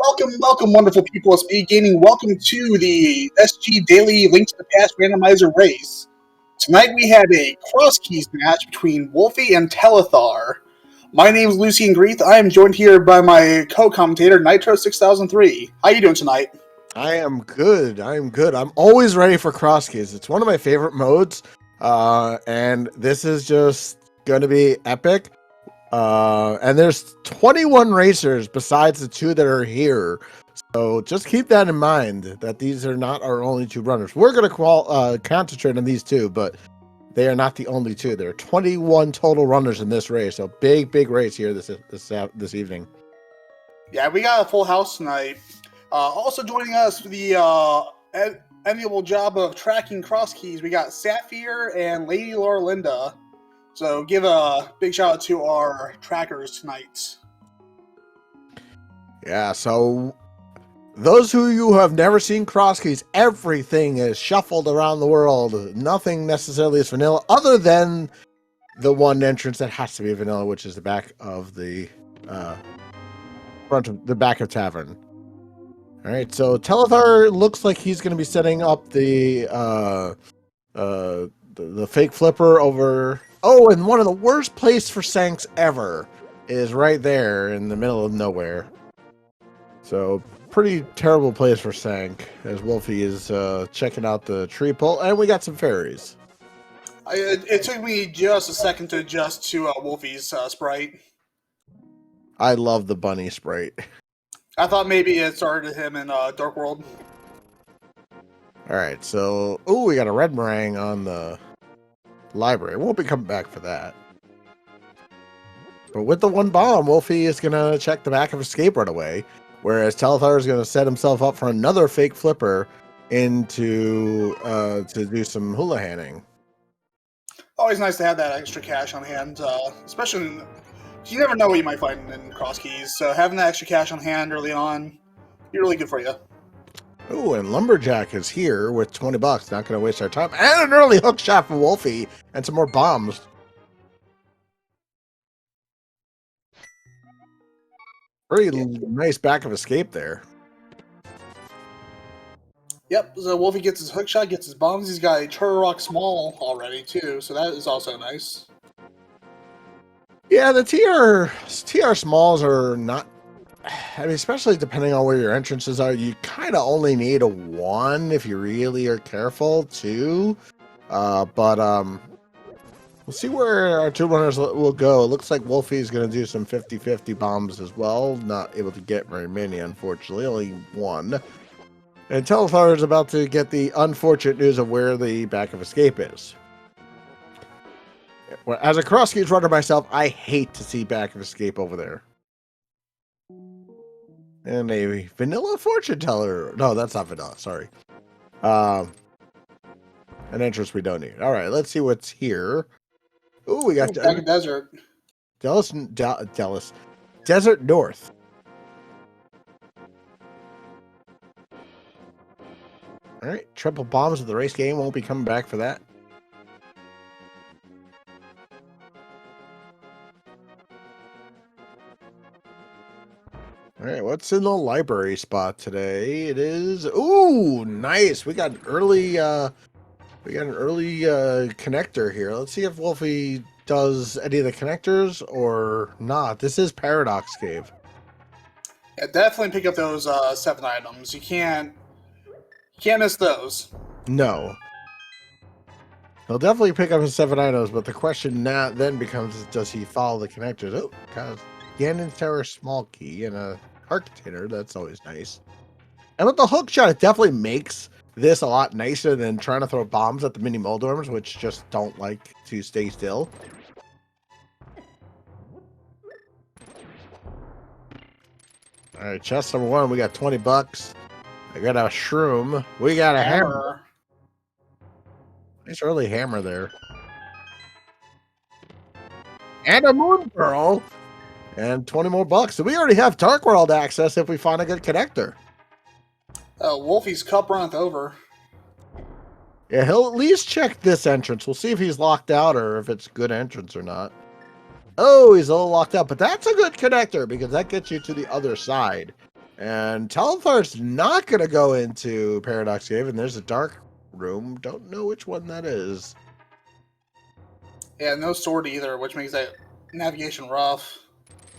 Welcome, wonderful people of Speed Gaming. Welcome to the SG Daily Link to the Past Randomizer race. Tonight we have a Crosskeys match between Wolfie and Telethar. My name is Lucian Greeth. I am joined here by my co-commentator, Nitro6003. How you doing tonight? I am good. I'm always ready for Crosskeys. It's one of my favorite modes, and this is just going to be epic. And there's 21 racers besides the two that are here. So just keep that in mind, that these are not our only two runners. We're going to concentrate on these two, but they are not the only two. There are 21 total runners in this race. So big race here this evening. Yeah, we got a full house tonight. Also joining us for the enviable job of tracking Crosskeys, we got Sapphire and Lady Laura Linda. So give a big shout out to our trackers tonight. Yeah, so those who have never seen Crosskeys, everything is shuffled around the world. Nothing necessarily is vanilla, other than the one entrance that has to be vanilla, which is the back of the back of tavern. All right, so Telethar looks like he's going to be setting up the fake flipper over. Oh, and one of the worst places for Sanks ever is right there in the middle of nowhere. So pretty terrible place for Sank, as Wolfie is checking out the tree pole, and we got some fairies. It took me just a second to adjust to Wolfie's sprite. I love the bunny sprite. I thought maybe it started him in Dark World. All right, so we got a red meringue on the library. We'll be coming back for that. But with the one bomb, Wolfie is gonna check the back of his escape right away, whereas Telethar is gonna set himself up for another fake flipper into to do some hula hanning. Always nice to have that extra cash on hand, especially you never know what you might find in Crosskeys. So having that extra cash on hand early on, be really good for you. Oh, and Lumberjack is here with 20 bucks. Not going to waste our time. And an early hook shot for Wolfie and some more bombs. Pretty nice back of escape there. Yep, so Wolfie gets his hook shot, gets his bombs. He's got a Turtle Small already, too, so that is also nice. Yeah, the TR Smalls are not... I mean, especially depending on where your entrances are, you kind of only need a 1 if you really are careful, 2. But we'll see where our two runners will go. It looks like Wolfie's going to do some 50-50 bombs as well. Not able to get very many, unfortunately. Only 1. And Telethar is about to get the unfortunate news of where the back of escape is. As a Crosskeys runner myself, I hate to see back of escape over there. And a vanilla fortune teller. No, that's not vanilla. Sorry. An entrance we don't need. All right, let's see what's here. Oh, we got back in Desert. Dallas. Desert North. All right, triple bombs of the race game. Won't be coming back for that. All right, what's in the library spot today? It is nice. We got an early connector here. Let's see if Wolfie does any of the connectors or not. This is Paradox Cave. Yeah, definitely pick up those 7 items. You can't miss those. No. He'll definitely pick up his 7 items, but the question now then becomes, does he follow the connectors? Oh, kind of Ganon's Tower small key and a heart container. That's always nice. And with the hook shot, it definitely makes this a lot nicer than trying to throw bombs at the mini Moldorms, which just don't like to stay still. All right, chest number 1, we got 20 bucks. I got a shroom. We got a hammer. Nice early hammer there. And a moon pearl. And 20 more bucks. So we already have Dark World access if we find a good connector. Wolfie's cup runneth over. Yeah, he'll at least check this entrance. We'll see if he's locked out or if it's a good entrance or not. Oh, he's a little locked out. But that's a good connector because that gets you to the other side. And Telethar's not going to go into Paradox Cave, and there's a dark room. Don't know which one that is. Yeah, no sword either, which makes that navigation rough.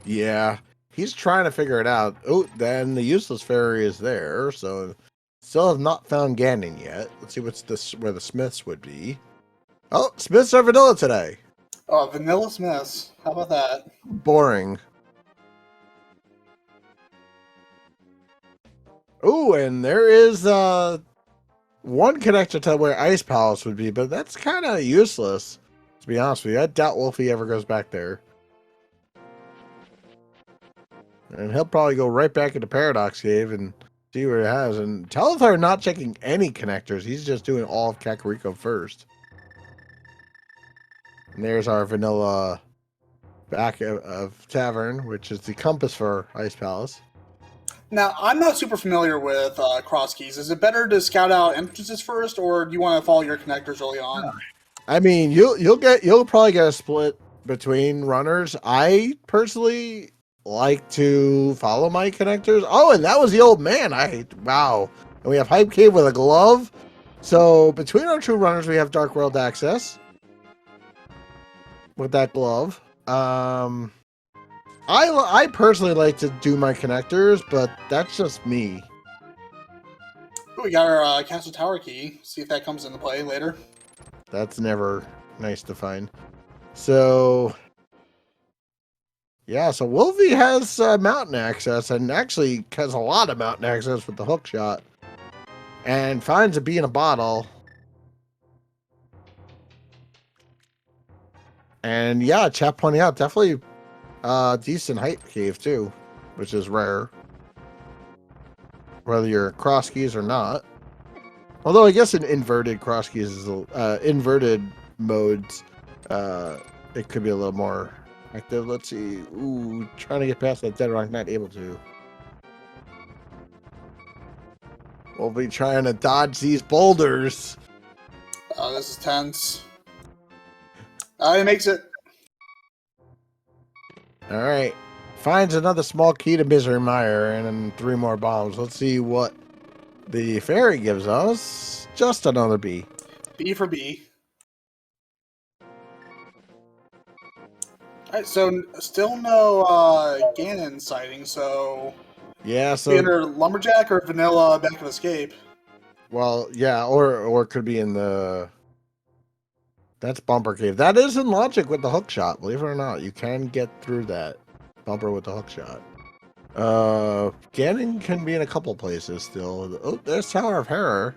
Yeah, he's trying to figure it out. Oh, then the useless fairy is there, so still have not found Ganon yet. Let's see where the Smiths would be. Oh, Smiths are vanilla today. Oh, Vanilla Smiths. How about that? Boring. Oh, and there is one connector to where Ice Palace would be, but that's kind of useless, to be honest with you. I doubt Wolfie ever goes back there. And he'll probably go right back into Paradox Cave and see what it has. And Telethar not checking any connectors. He's just doing all of Kakariko first. And there's our vanilla back of Tavern, which is the compass for Ice Palace. Now, I'm not super familiar with Crosskeys. Is it better to scout out entrances first, or do you want to follow your connectors early on? I mean, you'll probably get a split between runners. I personally like to follow my connectors. Oh, and that was the old man. Wow. And we have Hype Cave with a glove. So between our two runners, we have Dark World access with that glove. I personally like to do my connectors, but that's just me. Ooh, we got our Castle Tower key. See if that comes into play later. That's never nice to find. So, yeah, so Wolfie has mountain access, and actually has a lot of mountain access with the hook shot. And finds a bee in a bottle. And yeah, chat pointing out, definitely decent height cave too, which is rare. Whether you're Crosskeys or not. Although I guess in inverted Crosskeys is inverted modes, it could be a little more active. Let's see. Ooh, trying to get past that dead rock, not able to. We'll be trying to dodge these boulders. Oh, this is tense. It makes it. All right. Finds another small key to Misery Mire and then 3 more bombs. Let's see what the fairy gives us. Just another bee. B for B. Alright, so still no Ganon sighting, so... Yeah, so... Either Lumberjack or Vanilla Back of Escape. Well, yeah, or it could be in the... That's Bumper Cave. That is in logic with the hook shot, believe it or not. You can get through that bumper with the hook shot. Ganon can be in a couple places still. Oh, there's Tower of Terror.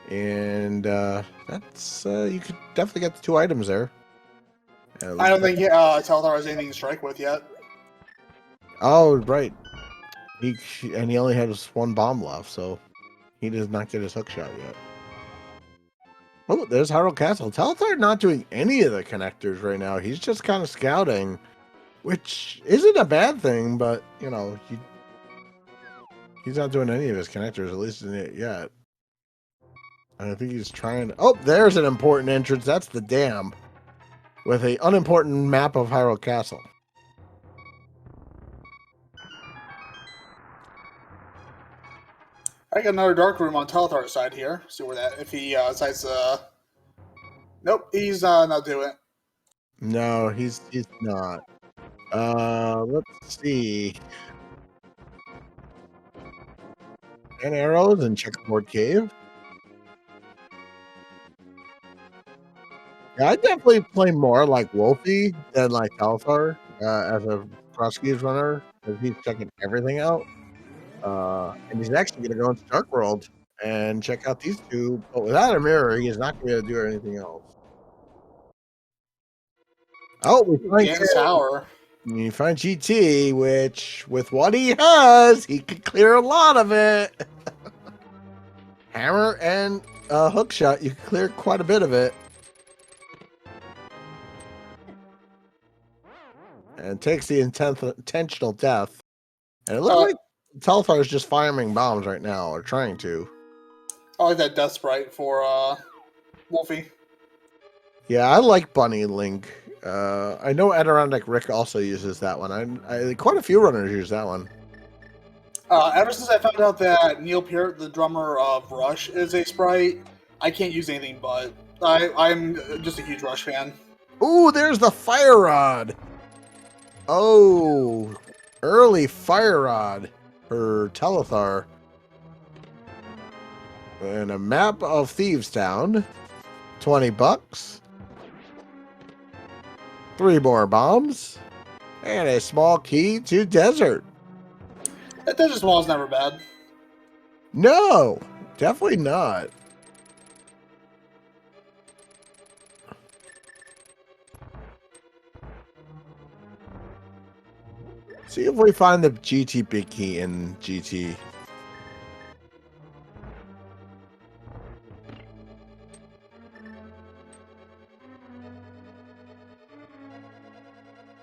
And that's you could definitely get the 2 items there. I don't think Telethar has anything to strike with yet. Oh, right. He only has 1 bomb left, so he does not get his hook shot yet. Oh, there's Hyrule Castle. Telethar not doing any of the connectors right now. He's just kind of scouting, which isn't a bad thing, but, you know, he's not doing any of his connectors, at least yet. And I think he's trying to... Oh, there's an important entrance. That's the dam with an unimportant map of Hyrule Castle. I got another dark room on Telethar's side here. See where that... If he decides to... Nope, he's not doing it. No, he's not. Let's see. And arrows and checkerboard cave. Yeah, I definitely play more like Wolfie than like Telethar as a Crosskeys runner, because he's checking everything out. And he's actually going to go into Dark World and check out these 2, but without a mirror, he is not going to do anything else. Oh, we find Tower. You find GT, which, with what he has, he could clear a lot of it. Hammer and hook shot, you can clear quite a bit of it. And takes the intentional death. And it looks like Telethar is just firing bombs right now, or trying to. I like that Death Sprite for Wolfie. Yeah, I like Bunny Link. I know Adirondack Rick also uses that one. I quite a few runners use that one. Ever since I found out that Neil Peart, the drummer of Rush, is a sprite, I can't use anything but. I'm just a huge Rush fan. Ooh, there's the fire rod. Oh, early fire rod for Telethar. And a map of Thieves Town. $20. 3 more bombs. And a small key to desert. That Desert Wall is never bad. No, definitely not. See if we find the GT big key in GT.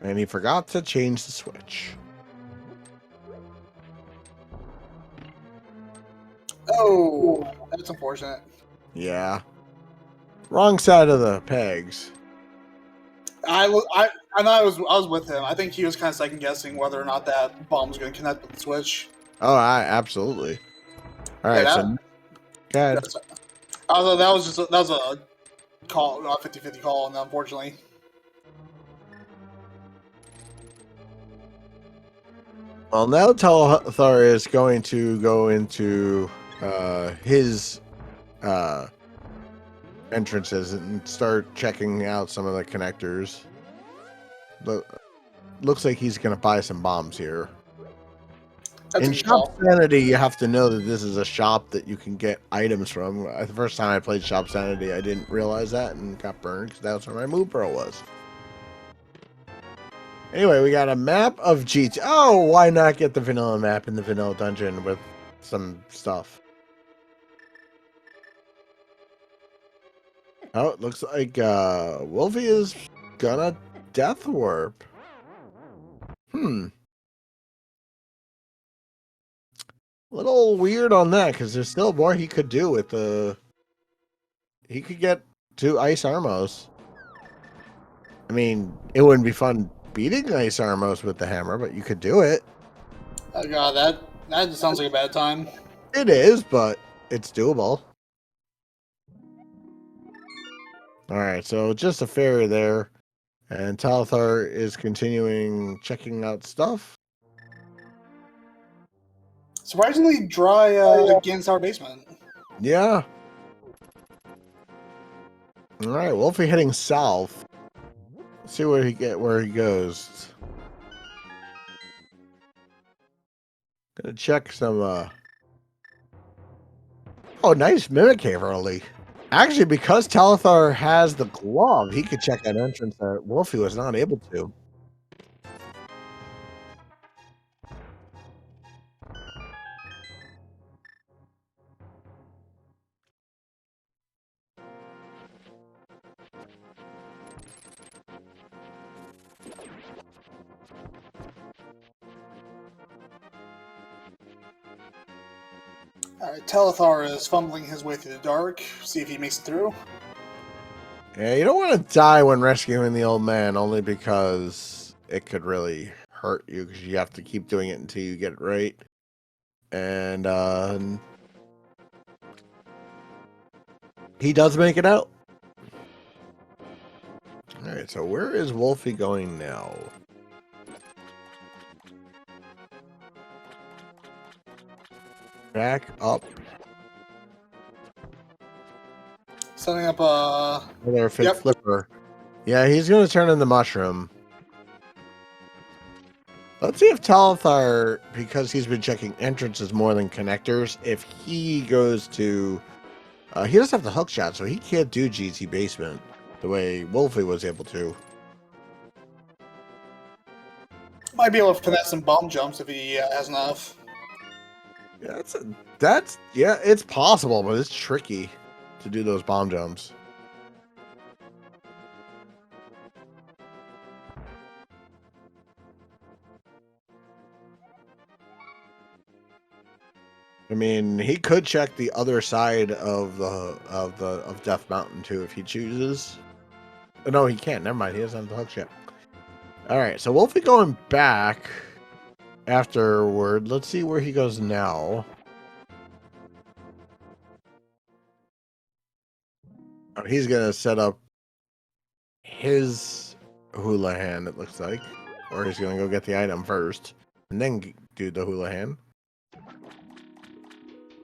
And he forgot to change the switch. Oh, that's unfortunate. Yeah. Wrong side of the pegs. I thought I was with him. I think he was kind of second guessing whether or not that bomb was going to connect with the switch. Oh, absolutely. All right, Yeah, so go ahead. Although that was a call, a 50-50 call, and unfortunately. Well, now Telethar is going to go into his entrances and start checking out some of the connectors. Looks like he's going to buy some bombs here. That's In Shop Sanity, you have to know that this is a shop that you can get items from. The first time I played Shop Sanity, I didn't realize that and got burned because that's where my Move Pearl was. Anyway, we got a map of GT. Oh, why not get the vanilla map in the vanilla dungeon with some stuff? Oh, it looks like Wolfie is gonna death warp. Little weird on that because there's still more he could do with the. He could get 2 Ice Armos. I mean, it wouldn't be fun beating Ice Armos with the hammer, but you could do it. Oh god, that just sounds like a bad time. It is, but it's doable. Alright, so just a fairy there. And Talthar is continuing checking out stuff. Surprisingly dry against our basement. Yeah. Alright, Wolfie heading south. Let's see where he goes. Gonna check some Oh, nice Mimic Cave early. Actually, because Talithar has the glove, he could check that entrance that Wolfie was not able to. Alright, Telethar is fumbling his way through the dark. See if he makes it through. Yeah, you don't want to die when rescuing the old man, only because it could really hurt you, because you have to keep doing it until you get it right. And he does make it out. Alright, so where is Wolfie going now? Back up. Setting up Another fake flipper. Yeah, he's going to turn in the mushroom. Let's see if Talithar, because he's been checking entrances more than connectors, if he goes to... he doesn't have the hook shot, so he can't do GT basement the way Wolfie was able to. might be able to finesse some bomb jumps if he has enough. Yeah, yeah, it's possible, but it's tricky to do those bomb jumps. I mean, he could check the other side of Death Mountain too if he chooses. No, he can't. Never mind. He doesn't have the hook yet. All right, so Wolfie going back. afterward. Let's see where he goes now. Oh, he's gonna set up his hula hand, it looks like. Or he's gonna go get the item first and then do the hula hand.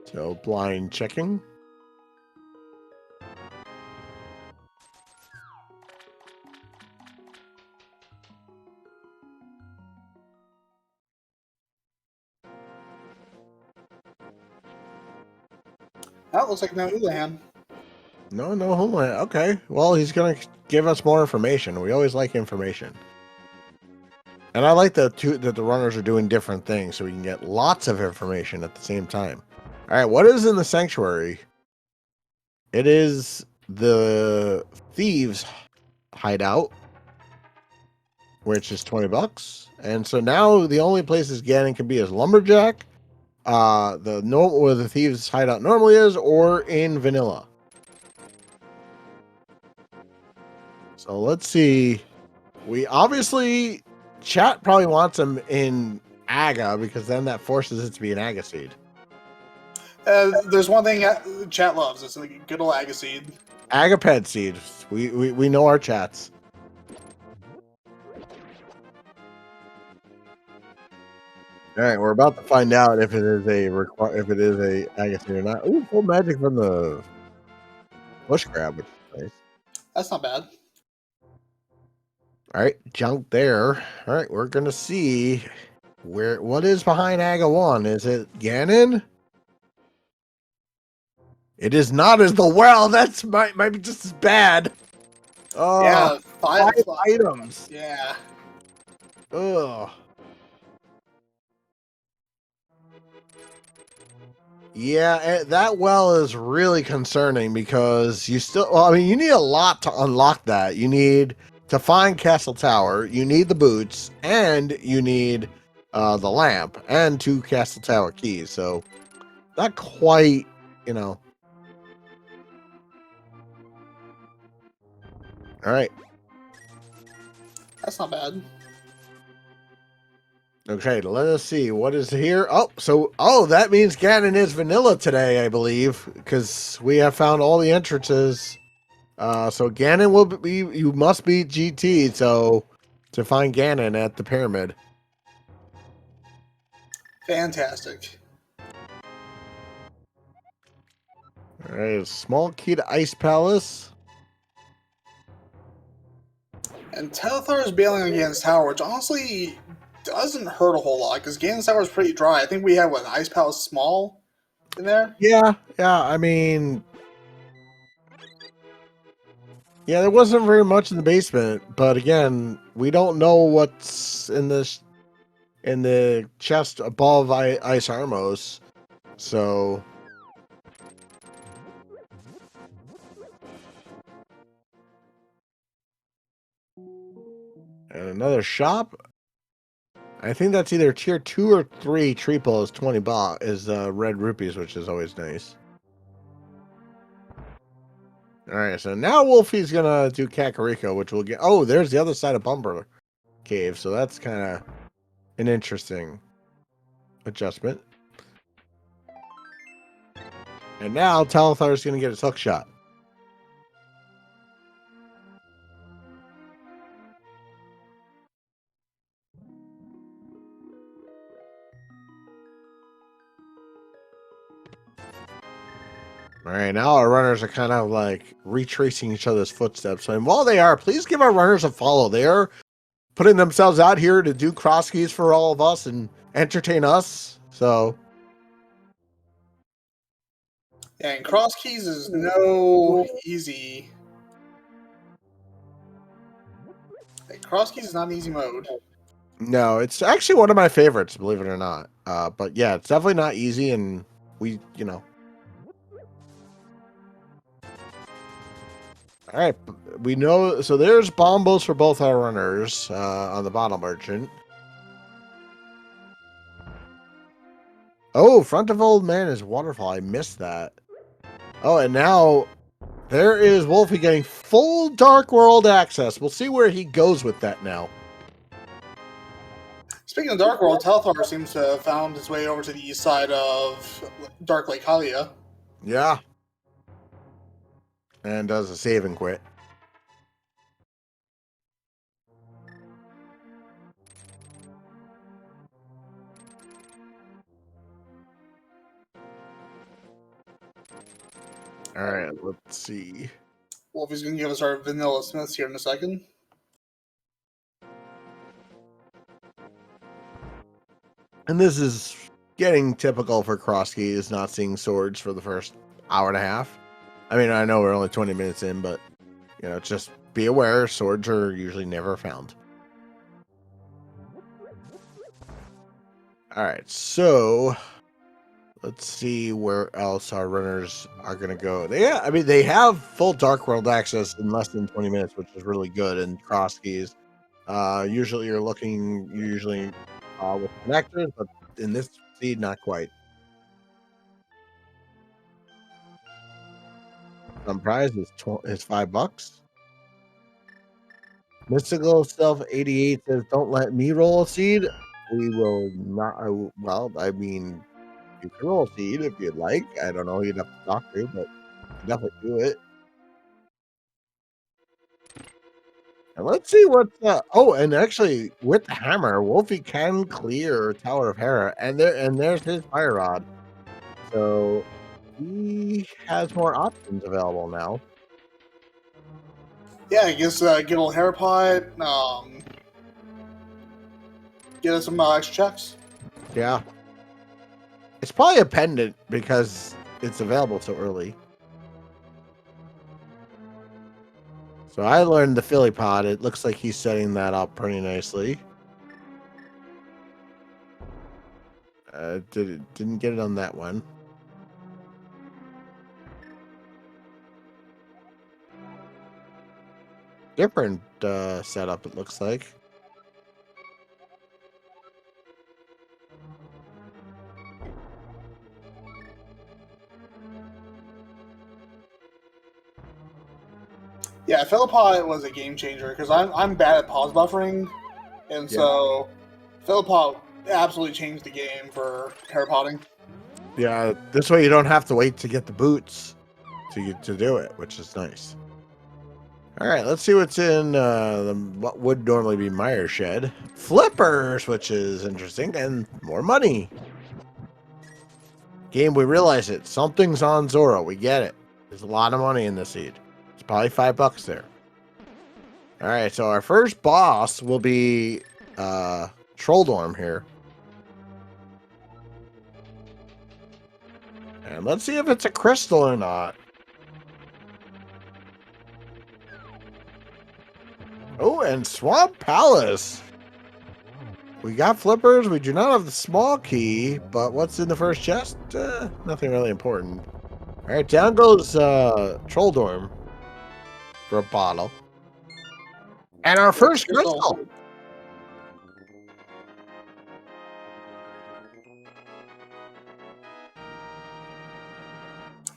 So blind checking. That looks like no Houlihan. No hula hand. Okay. Well, he's gonna give us more information. We always like information. And I like that the runners are doing different things so we can get lots of information at the same time. All right, what is in the sanctuary? It is the thieves hideout, which is $20. And so now the only places Ganon can be is Lumberjack, where the thieves hideout normally is, or in vanilla. So let's see. We obviously chat probably wants him in Aga because then that forces it to be an Aga seed. There's one thing chat loves. It's like a good old Agaseed. Agaped seed. We know our chats. All right, we're about to find out if it is a Aga seed or not. Ooh, full magic from the bush grab, which is nice. That's not bad. All right, junk there. All right, we're gonna see what is behind Aga 1. Is it Ganon? It is not as the well. That's might be just as bad. Oh, Yeah, five items. Yeah. Ugh. Yeah, that well is really concerning because you still. Well, I mean, you need a lot to unlock that. You need to find Castle Tower. You need the boots, and you need the lamp and 2 Castle Tower keys. So, not quite, you know. All right. That's not bad. Okay, let us see what is here. Oh, that means Ganon is vanilla today, I believe, because we have found all the entrances. So Ganon will be. You must be GT. So to find Ganon at the pyramid. Fantastic. All right, small key to Ice Palace. And Telethar bailing on Ganon's Tower, which honestly doesn't hurt a whole lot because Ganon's Tower is pretty dry. I think we have an Ice Palace small in there. Yeah. I mean, yeah, there wasn't very much in the basement, but again, we don't know what's in the chest above Ice Armos. So. And another shop. I think that's either tier 2 or 3 triple is 20 baht is red rupees, which is always nice. All right, so now Wolfie's gonna do Kakariko, which will get. Oh, there's the other side of Bumper Cave, so that's kind of an interesting adjustment. And now Telethar gonna get his hook shot. All right, now our runners are kind of like retracing each other's footsteps. And while they are, please give our runners a follow. They are putting themselves out here to do Crosskeys for all of us and entertain us. So, Yeah, and Crosskeys is no easy. Crosskeys is not an easy mode. no, it's actually one of my favorites, believe it or not. But yeah, it's definitely not easy, and we. All right, we know. So there's bombos for both our runners on the bottom merchant. Oh, front of old man is waterfall. I missed that. Oh, and now there is Wolfie getting full Dark World access. We'll see where he goes with that now. Speaking of Dark World, Telthar seems to have found his way over to the east side of Dark Lake Hylia. Yeah. And does a save and quit. All right, let's see. Wolfie's going to give us our Vanilla Smiths here in a second. And this is getting typical for Crosskeys, not seeing swords for the first hour and a half. I mean, I know we're only 20 minutes in, but, you know, just be aware, swords are usually never found. All right, so let's see where else our runners are going to go. They have full Dark World access in less than 20 minutes, which is really good in Crosskeys. Usually you're looking with connectors, but in this seed, not quite. Some prize is $5. Mystical Self 88 says, "Don't let me roll a seed. We will not." Well, I mean, you can roll a seed if you'd like. I don't know who you'd have to talk to, but you can definitely do it. And let's see what. Oh, and actually, with the hammer, Wolfie can clear Tower of Hera, and there's his fire rod. So he has more options available now. Yeah, I guess get a little hair pot, get us some extra checks. Yeah. It's probably a pendant because it's available so early. So I learned the Philly pod. It looks like he's setting that up pretty nicely. Didn't get it on that one. Different setup, it looks like. Yeah, Philippi was a game changer because I'm bad at pause buffering, and so Philippi absolutely changed the game for hair potting. Yeah, this way you don't have to wait to get the boots to do it, which is nice. All right, let's see what's in what would normally be Meyer Shed. Flippers, which is interesting, and more money. Game, we realize it. Something's on Zora. We get it. There's a lot of money in this seed. It's probably $5 there. All right, so our first boss will be Trolldorm here. And let's see if it's a crystal or not. Oh, and Swamp Palace. We got flippers. We do not have the small key, but what's in the first chest? Nothing really important. All right, down goes Trolldorm for a bottle. And our first crystal. All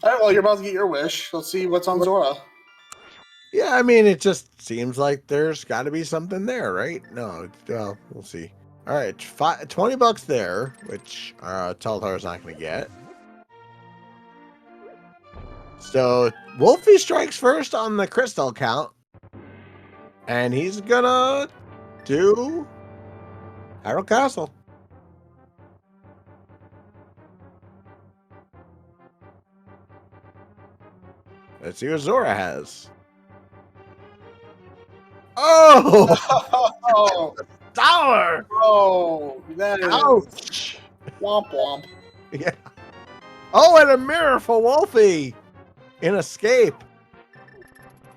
right, well, you're about to get your wish. Let's see what's on Zora. Yeah, I mean, it just seems like there's got to be something there, right? No, well, we'll see. All right, $20 there, which Teltar's not going to get. So Wolfie strikes first on the crystal count, and he's gonna do Harrow Castle. Let's see what Zora has. Oh, Oh, dollar! oh, that is Ouch! womp womp. Yeah. Oh, and a mirror for Wolfie in Escape.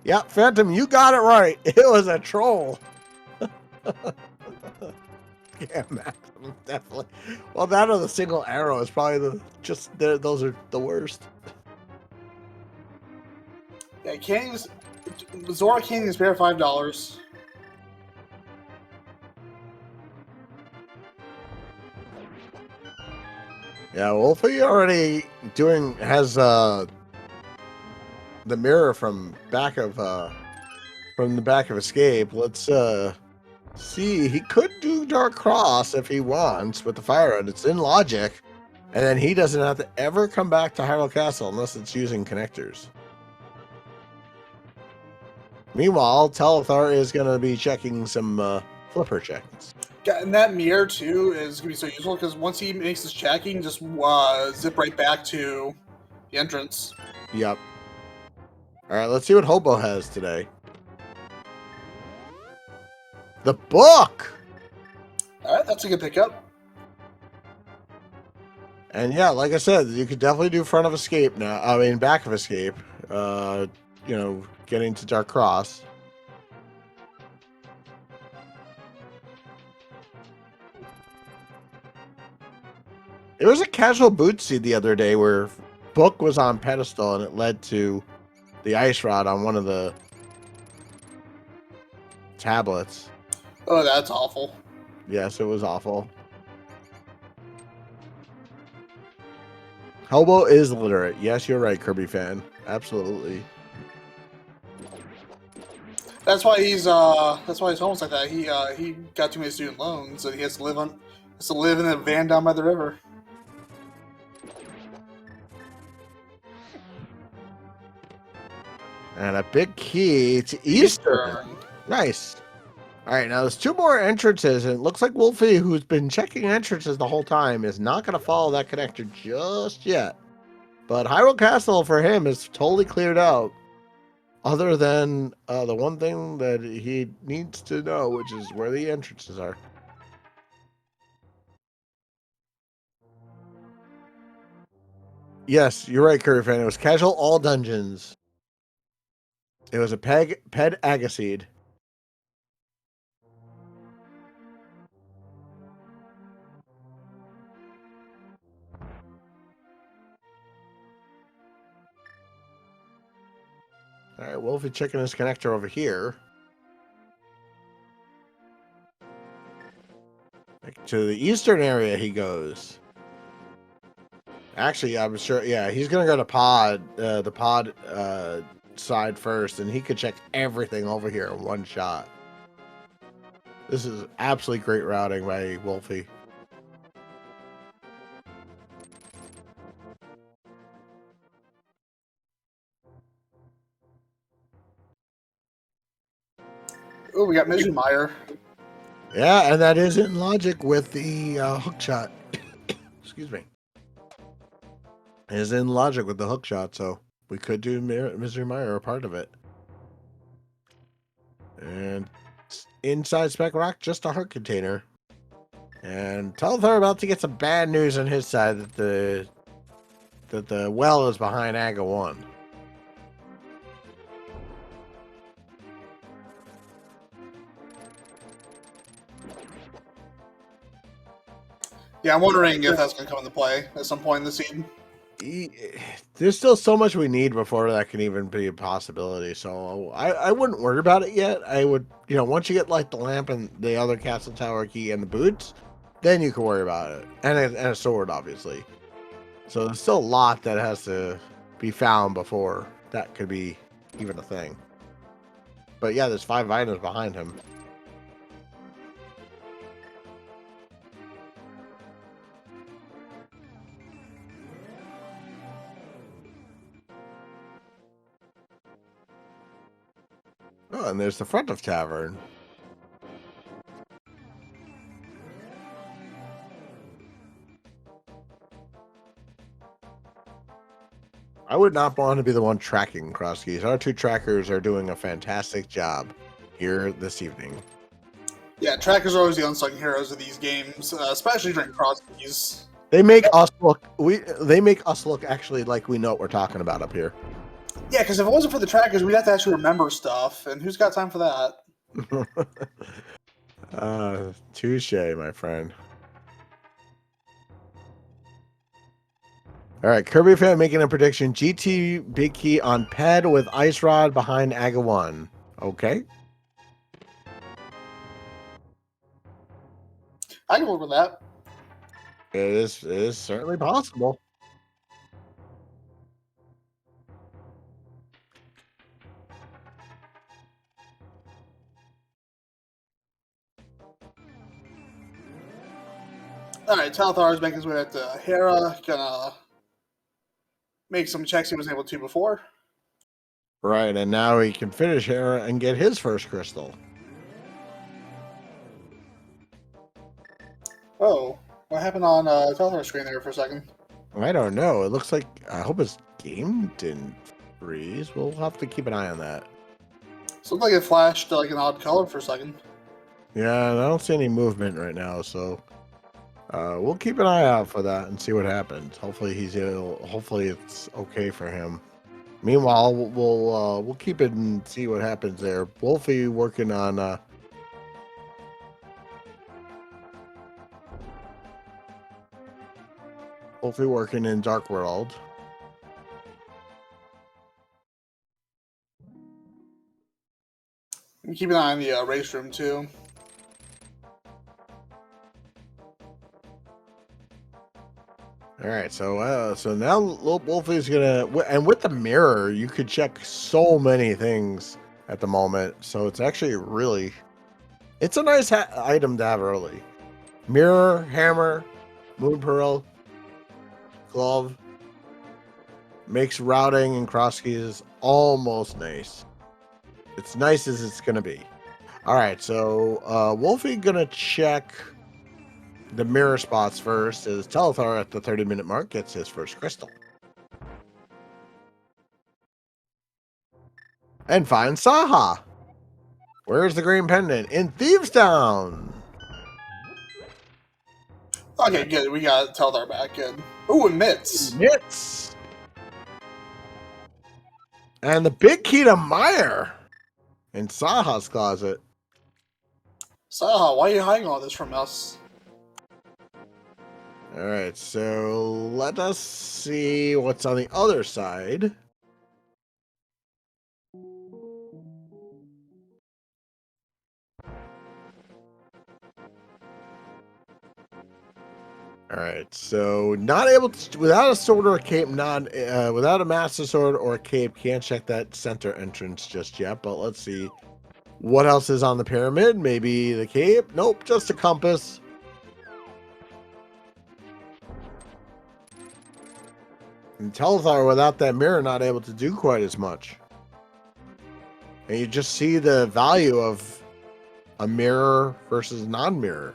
Yep, Phantom, you got it right. It was a troll. Yeah, Maxim, definitely. Well, that or the single arrow is probably those are the worst. Yeah, Zora can't even spare $5. Yeah, Wolfie already has the mirror from the back of Escape. Let's See, he could do Dark Cross if he wants with the fire red. It's in logic. And then he doesn't have to ever come back to Hyrule Castle unless it's using connectors. Meanwhile, Telethar is going to be checking some flipper checks. Yeah, and that mirror too is gonna be so useful because once he makes his check, he can just zip right back to the entrance. Yep. All right, let's see what Hobo has today. The book! All right, that's a good pickup. And yeah, like I said, you could definitely do front of escape now. I mean, back of escape. Getting to Dark Cross. There was a casual boot seed the other day where book was on pedestal and it led to the ice rod on one of the tablets. Oh, that's awful. Yes, it was awful. Hobo is literate. Yes, you're right, Kirby fan. Absolutely. That's why he's almost like that. He got too many student loans and he has to live in a van down by the river. And a big key to Eastern. Nice. All right, now there's two more entrances, and it looks like Wolfie, who's been checking entrances the whole time, is not going to follow that connector just yet. But Hyrule Castle for him is totally cleared out, other than the one thing that he needs to know, which is where the entrances are. Yes, you're right, Curry fan. It was casual all dungeons. It was a ped agaseed. All right, Wolfie checking his connector over here. Back to the eastern area he goes. Actually, I'm sure, yeah, he's going to go to the pod side first, and he could check everything over here in one shot. This is absolutely great routing by Wolfie. Oh, we got Mizumire. Yeah, and that is in logic with the hook shot. Excuse me. It is in logic with the hook shot, so we could do Misery Mire a part of it. And inside Spec Rock, just a heart container. And Telethar about to get some bad news on his side that the well is behind Aga 1. Yeah, I'm wondering if that's going to come into play at some point in the season. There's still so much we need before that can even be a possibility. So I wouldn't worry about it yet. I would, once you get like the lamp and the other castle tower key and the boots, then you can worry about it. And a sword, obviously. So there's still a lot that has to be found before that could be even a thing. But yeah, there's 5 items behind him. Oh, and there's the front of tavern. I would not want to be the one tracking Crosskeys. Our 2 trackers are doing a fantastic job here this evening. Yeah, trackers are always the unsung heroes of these games, especially during Crosskeys. They make us look. They make us look actually like we know what we're talking about up here. Yeah, because if it wasn't for the trackers, we'd have to actually remember stuff, and who's got time for that? Touche, my friend. All right, Kirby fan making a prediction. GT big key on ped with ice rod behind Aga 1. Okay. I can work with that. It is certainly possible. Alright, Talthar is making his way up to Hera. Gonna make some checks he wasn't able to before. Right, and now he can finish Hera and get his first crystal. Oh, what happened on Talthar's screen there for a second? I don't know. It looks like, I hope his game didn't freeze. We'll have to keep an eye on that. So it looked like it flashed like an odd color for a second. Yeah, I don't see any movement right now, so we'll keep an eye out for that and see what happens. Hopefully hopefully it's okay for him. Meanwhile, we'll keep it and see what happens there. Wolfie working on Wolfie working in Dark World. And keep an eye on the race room too. All right, so now little Wolfie's gonna, and with the mirror, you could check so many things at the moment. So it's actually really, it's a nice item to have early. Mirror, hammer, moon pearl, glove, makes routing and crosskeys almost nice. It's nice as it's gonna be. All right, so Wolfie gonna check the mirror spots first. As Telethar at the 30-minute mark gets his first crystal. And finds Saha. Where's the green pendant? In Thieves Town. Okay, good. We got Talthar back. Good. Ooh, and mitts. Mitts. And the big key to Meyer in Saha's closet. Saha, why are you hiding all this from us? All right, so let us see what's on the other side. All right, so not able to, without a sword or a cape, without a master sword or a cape, can't check that center entrance just yet. But let's see what else is on the pyramid. Maybe the cape. Nope, just a compass. And Telethar, without that mirror, not able to do quite as much. And you just see the value of a mirror versus non-mirror.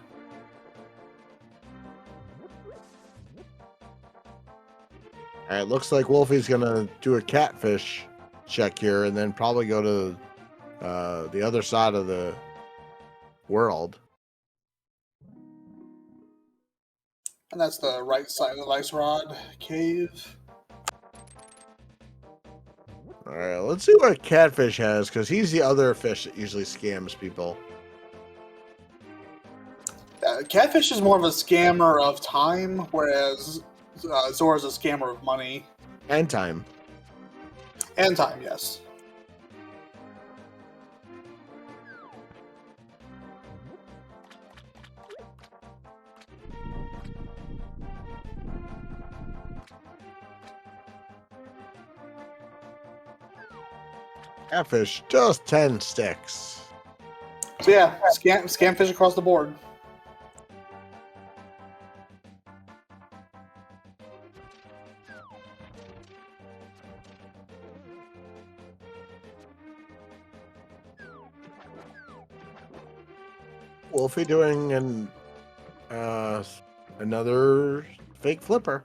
All right, looks like Wolfie's gonna do a catfish check here, and then probably go to the other side of the world. And that's the right side of the ice rod cave. All right, let's see what catfish has, because he's the other fish that usually scams people. Catfish is more of a scammer of time, whereas Zora's a scammer of money. And time. And time, yes. Catfish, just 10 sticks. So yeah, scam fish across the board. Wolfie doing another fake flipper.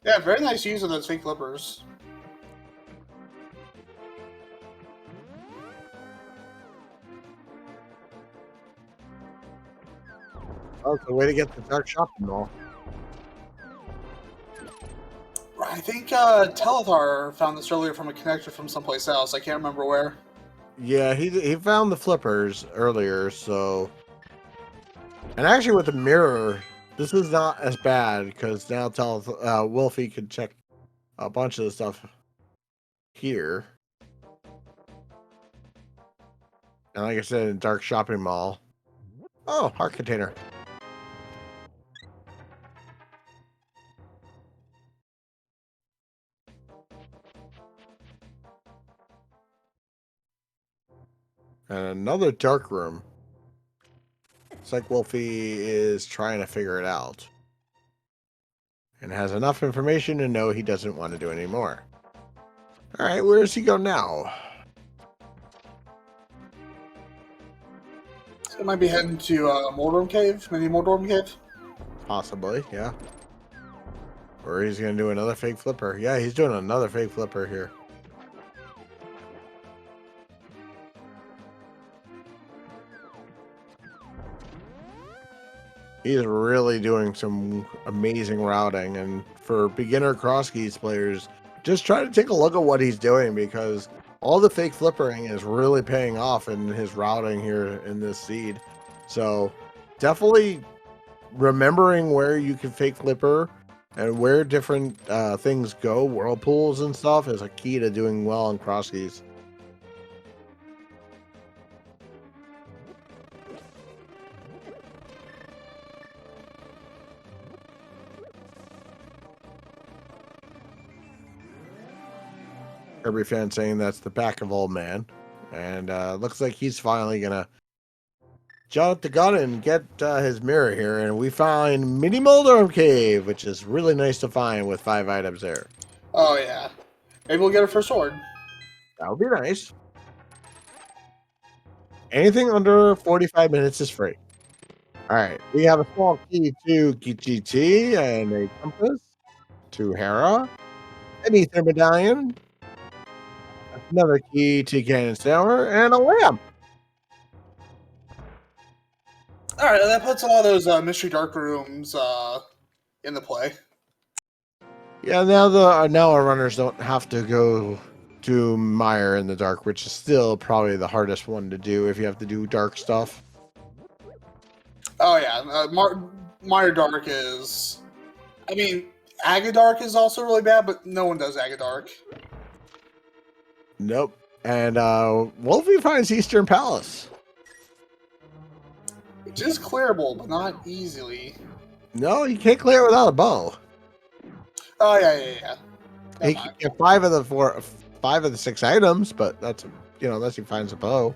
Yeah, very nice use of those fake flippers. Oh, it's a way to get the dark shopping mall. I think Telethar found this earlier from a connector from someplace else. I can't remember where. Yeah, he found the flippers earlier, so. And actually, with the mirror, this is not as bad because now Wolfie can check a bunch of the stuff here. And like I said, in dark shopping mall. Oh, heart container. And another dark room. like Wolfie is trying to figure it out. And has enough information to know he doesn't want to do anymore. Alright, where does he go now? So it might be heading to Moldorm Cave. Maybe Moldorm Cave? Possibly, yeah. Or he's going to do another fake flipper. Yeah, he's doing another fake flipper here. He's really doing some amazing routing, and for beginner Crosskeys players, just try to take a look at what he's doing, because all the fake flippering is really paying off in his routing here in this seed. So definitely remembering where you can fake flipper and where different things go, whirlpools and stuff, is a key to doing well in Crosskeys. Kirby fan saying that's the back of old man, and looks like he's finally gonna jump the gun and get his mirror here, and we find Mini Moldorm Cave, which is really nice to find with 5 items there. Oh, yeah. Maybe we'll get it for sword. That would be nice. Anything under 45 minutes is free. All right, we have a small key to GT and a compass to Hera, an ether medallion, another key to Ganon Tower, and a lamp. All right, that puts a lot of those mystery dark rooms in the play. Yeah, now our runners don't have to go to Mire in the dark, which is still probably the hardest one to do if you have to do dark stuff. Oh yeah, Mire Dark is. I mean, Agadark is also really bad, but no one does Agadark. Nope. And Wolfie finds Eastern Palace. Which is clearable, but not easily. No, you can't clear it without a bow. Oh yeah. He can get 5 of the 6 items, but that's, unless he finds a bow.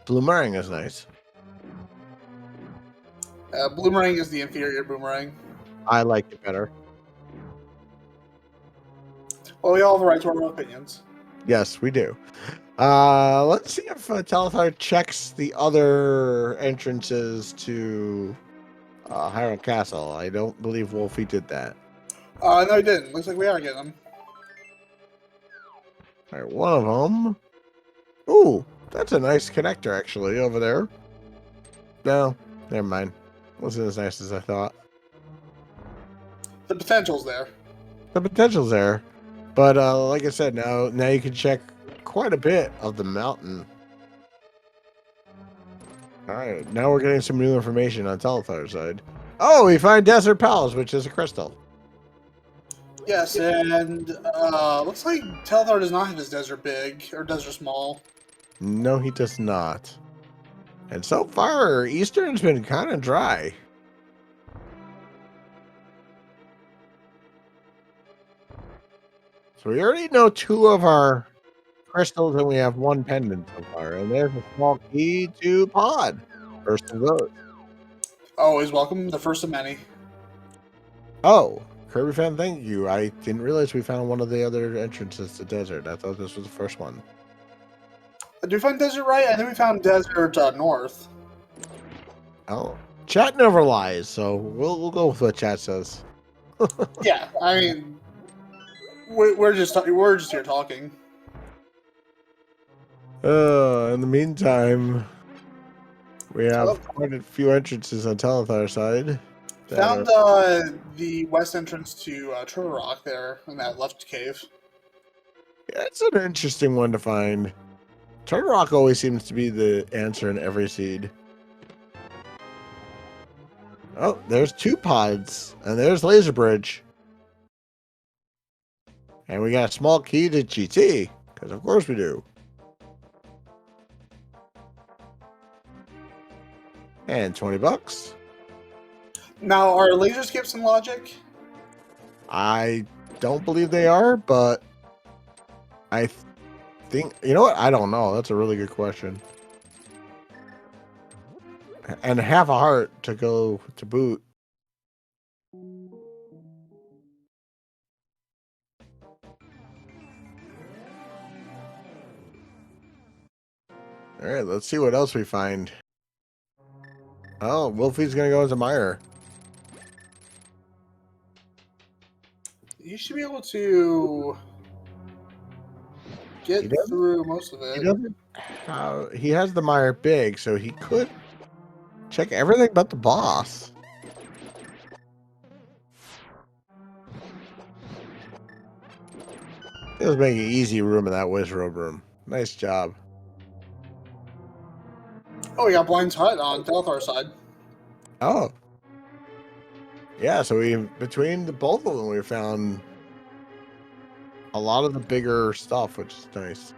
Bloomerang is nice. Boomerang is the inferior boomerang. I like it better. Well, we all have a right to our own opinions. Yes, we do. Let's see if Telethar checks the other entrances to Hyrule Castle. I don't believe Wolfie did that. No, he didn't. Looks like we are getting them. All right, one of them. Ooh, that's a nice connector, actually, over there. No, never mind. Wasn't as nice as I thought. The potential's there. The potential's there. But like I said, now you can check quite a bit of the mountain. All right, now we're getting some new information on Telethar's side. Oh, we find Desert Palace, which is a crystal. Yes, and looks like Telethar does not have his desert big or desert small. No, he does not. And so far, Eastern's been kind of dry. So we already know 2 of our crystals, and we have 1 pendant so far. And there's a small key to Pod. First of those. Always welcome, the first of many. Oh, Kirby fan, thank you. I didn't realize we found one of the other entrances to desert. I thought this was the first one. Did we find desert right? I think we found desert north. Oh, chat never lies, so we'll go with what chat says. Yeah, I mean, we're just here talking. In the meantime, we have quite a few entrances on Telethar's side. Found the west entrance to Turtle Rock there in that left cave. Yeah, it's an interesting one to find. Turtle Rock always seems to be the answer in every seed. Oh, there's 2 pods, and there's Laser Bridge. And we got a small key to GT, because of course we do. And 20 bucks. Now, are laser skips in logic? I don't believe they are, but I think, you know what? I don't know. That's a really good question. and half a heart to go to boot. All right, let's see what else we find. Oh, Wolfie's gonna go as a mire. You should be able to get through most of He it. doesn't. He has the mire big, so he could check everything but the boss. He was making easy room in that wizard room. Nice job. Oh, we got Blind's Hut on Delthar's side. Oh. Yeah, so between the both of them, we found a lot of the bigger stuff, which is nice.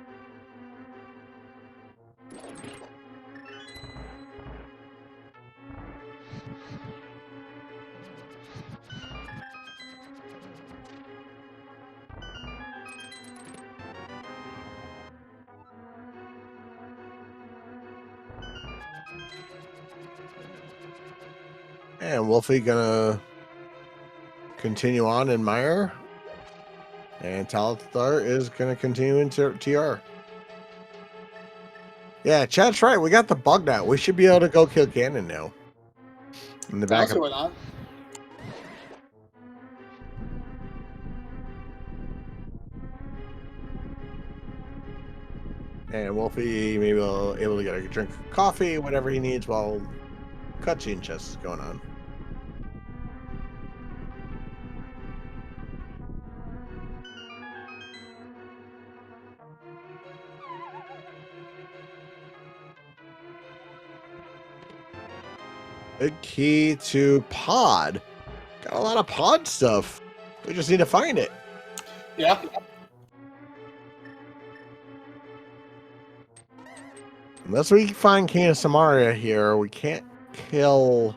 And Wolfie gonna continue on in Mire. And Talathar is gonna continue into TR. Yeah, chat's right. We got the bug now. We should be able to go kill Ganon now. In the back Honestly, why not? And Wolfie maybe able to get a drink of coffee, whatever he needs while cutscene chess is going on. Big key to pod. Got a lot of pod stuff. We just need to find it. Yeah. Unless we find King of Samaria here, we can't kill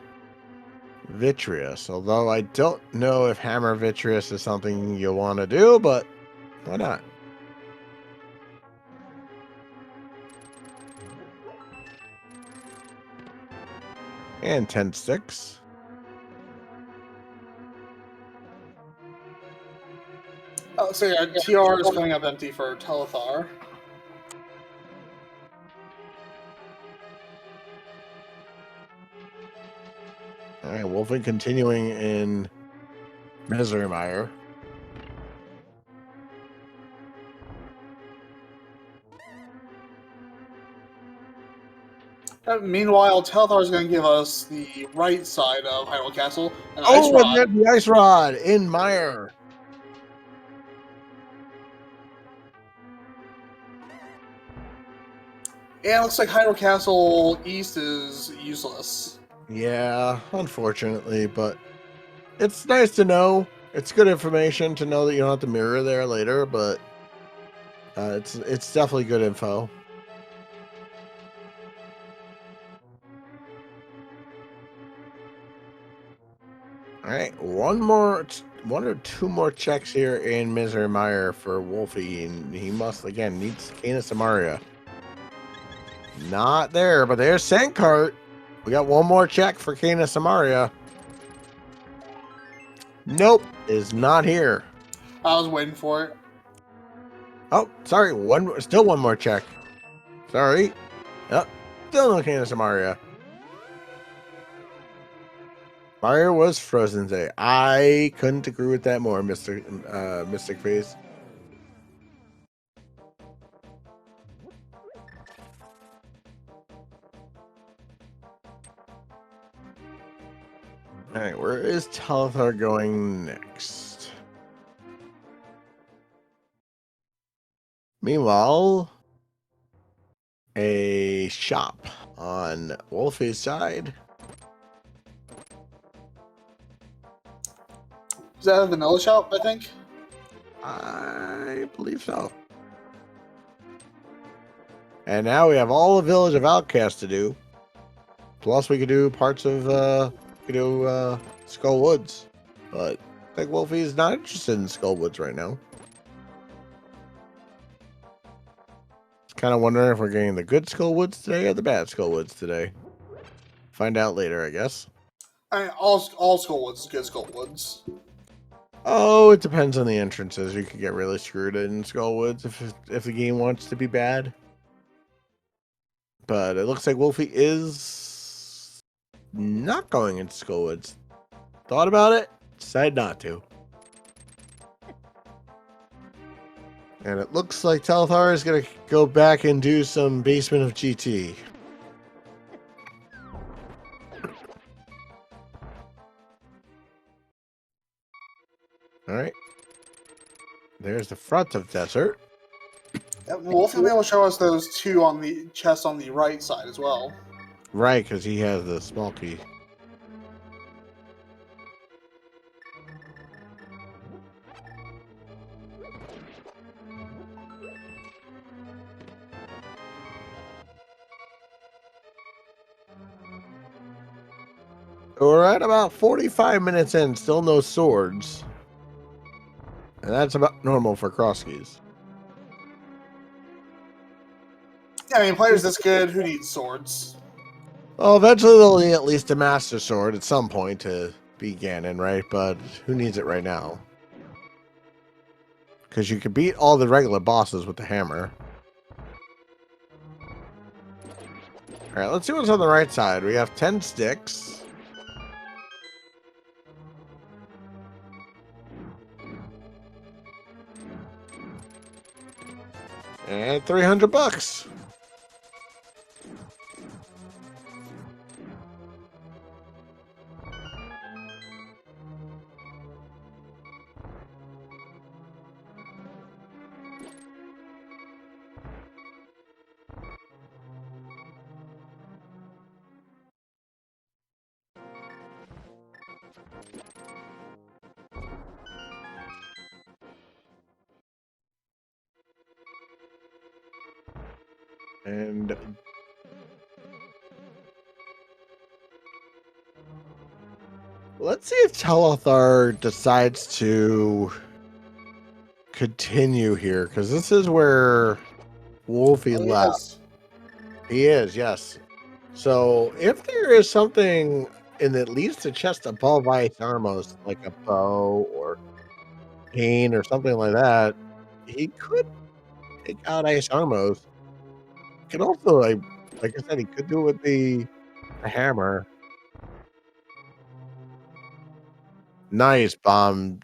Vitreous. Although I don't know if Hammer Vitreous is something you want to do, but why not? And 10 sticks. Oh, so yeah, TR is coming up empty for Telethar. All right, Wolfie continuing in Misery Mire. Meanwhile, Telethar is going to give us the right side of Hyrule Castle, an Ice Oh, and Rod. there's the Ice Rod in Mire. And it looks like Hyrule Castle East is useless. Yeah, unfortunately, but it's nice to know. It's good information to know that you don't have to mirror there later, but it's definitely good info. All right, one or two more checks here in Misery Mire for Wolfie, and he must again needs Kana Samaria. Not there, but there's Sandcart. We got one more check for Kana Samaria. Nope, is not here. I was waiting for it. Oh, sorry, still one more check. Sorry. Yep, still no Kana Samaria. Fire was Frozen Day. I couldn't agree with that more, Mystic Face. All right, where is Telethar going next? Meanwhile, a shop on Wolfie's side. Is that a vanilla shop, I think? I believe so. And now we have all the Village of Outcasts to do. Plus, we could do parts of Skull Woods. But I think Wolfie's not interested in Skull Woods right now. Kind of wondering if we're getting the good Skull Woods today or the bad Skull Woods today. Find out later, I guess. I mean, all Skullwoods is good Skullwoods. Oh, it depends on the entrances. You could get really screwed in Skullwoods if the game wants to be bad. But it looks like Wolfie is not going into Skullwoods. Thought about it, decided not to. And it looks like Telethar is going to go back and do some Basement of GT. All right. There's the front of Desert. Yep, Wolfie will be able to show us those two on the chest on the right side as well. Right, because he has the small key. We're at about 45 minutes in, still no swords. And that's about normal for Crosskeys. Yeah, I mean, players this good, who needs swords? Well, eventually they'll need at least a Master Sword at some point to beat Ganon, right? But who needs it right now? Because you can beat all the regular bosses with the hammer. Alright, let's see what's on the right side. We have 10 sticks. And $300. And let's see if Telethar decides to continue here, because this is where Wolfie left. Yes. He is, yes. So if there is something in at least a chest above Ice Armos, like a bow or cane or something like that, he could take out Ice Armos. He could also, like I said, he could do it with the hammer. Nice bomb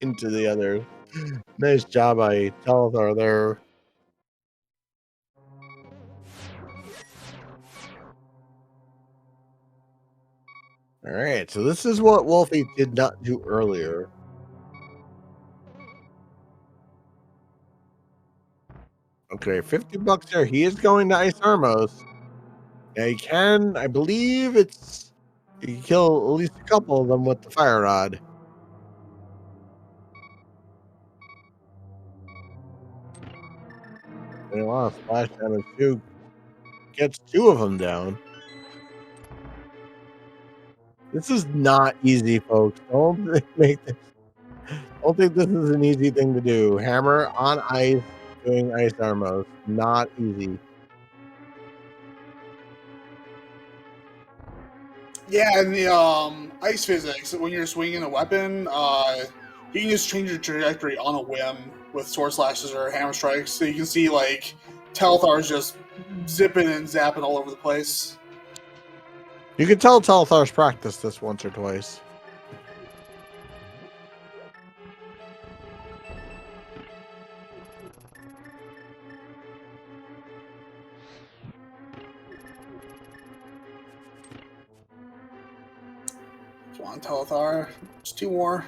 into the other. Nice job by Telethar there. All right, so this is what Wolfie did not do earlier. Okay, $50 there. He is going to Ice Armos. Now he can, I believe it's, you can kill at least a couple of them with the fire rod. And a lot of splash damage too. Gets 2 of them down. This is not easy, folks. Don't make this. Don't think this is an easy thing to do. Hammer on ice, doing Ice Armos. Not easy. Yeah, and the ice physics, when you're swinging a weapon, you can just change your trajectory on a whim with sword slashes or hammer strikes. So you can see, like, Telthar's just zipping and zapping all over the place. You can tell Telthar's practiced this once or twice. Come on, Telethar. Just 2 more.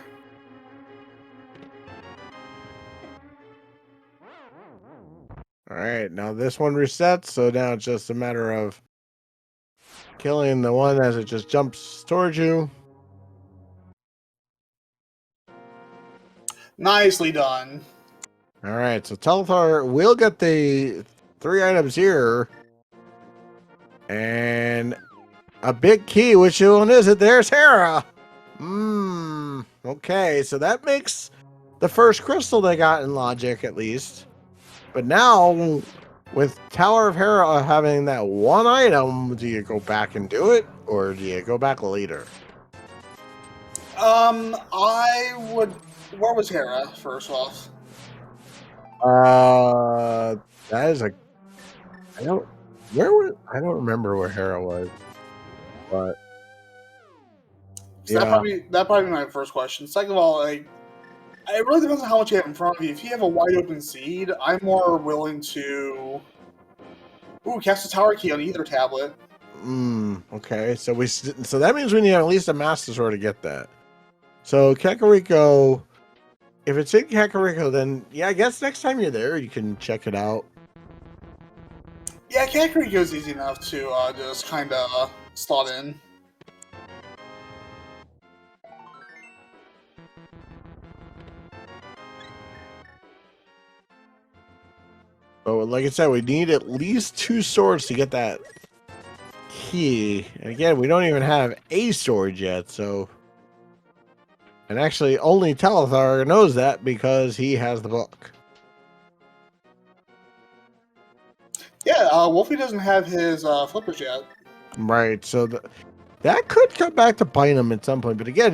All right, now this one resets, so now it's just a matter of killing the one as it just jumps towards you. Nicely done. All right, so Telethar will get the 3 items here. And a big key. Which one is it? There's Hera. Okay, so that makes the first crystal they got in logic, at least. But now with Tower of Hera having that one item, do you go back and do it, or do you go back later? I would. Where was Hera? First off, That is a I don't where was I don't remember where Hera was, but so yeah. that probably be my first question. Second of all, like, it really depends on how much you have in front of you. If you have a wide open seed, I'm more willing to cast a tower key on either tablet. Okay. So that means we need at least a Master Sword to get that. So Kakariko, if it's in Kakariko, then yeah, I guess next time you're there, you can check it out. Yeah, Kakariko goes easy enough to just kind of slot in. But like I said, we need at least 2 swords to get that key. And again, we don't even have a sword yet, so. And actually, only Talithar knows that because he has the book. Yeah, Wolfie doesn't have his flippers yet. Right, so that could come back to bite him at some point. But again,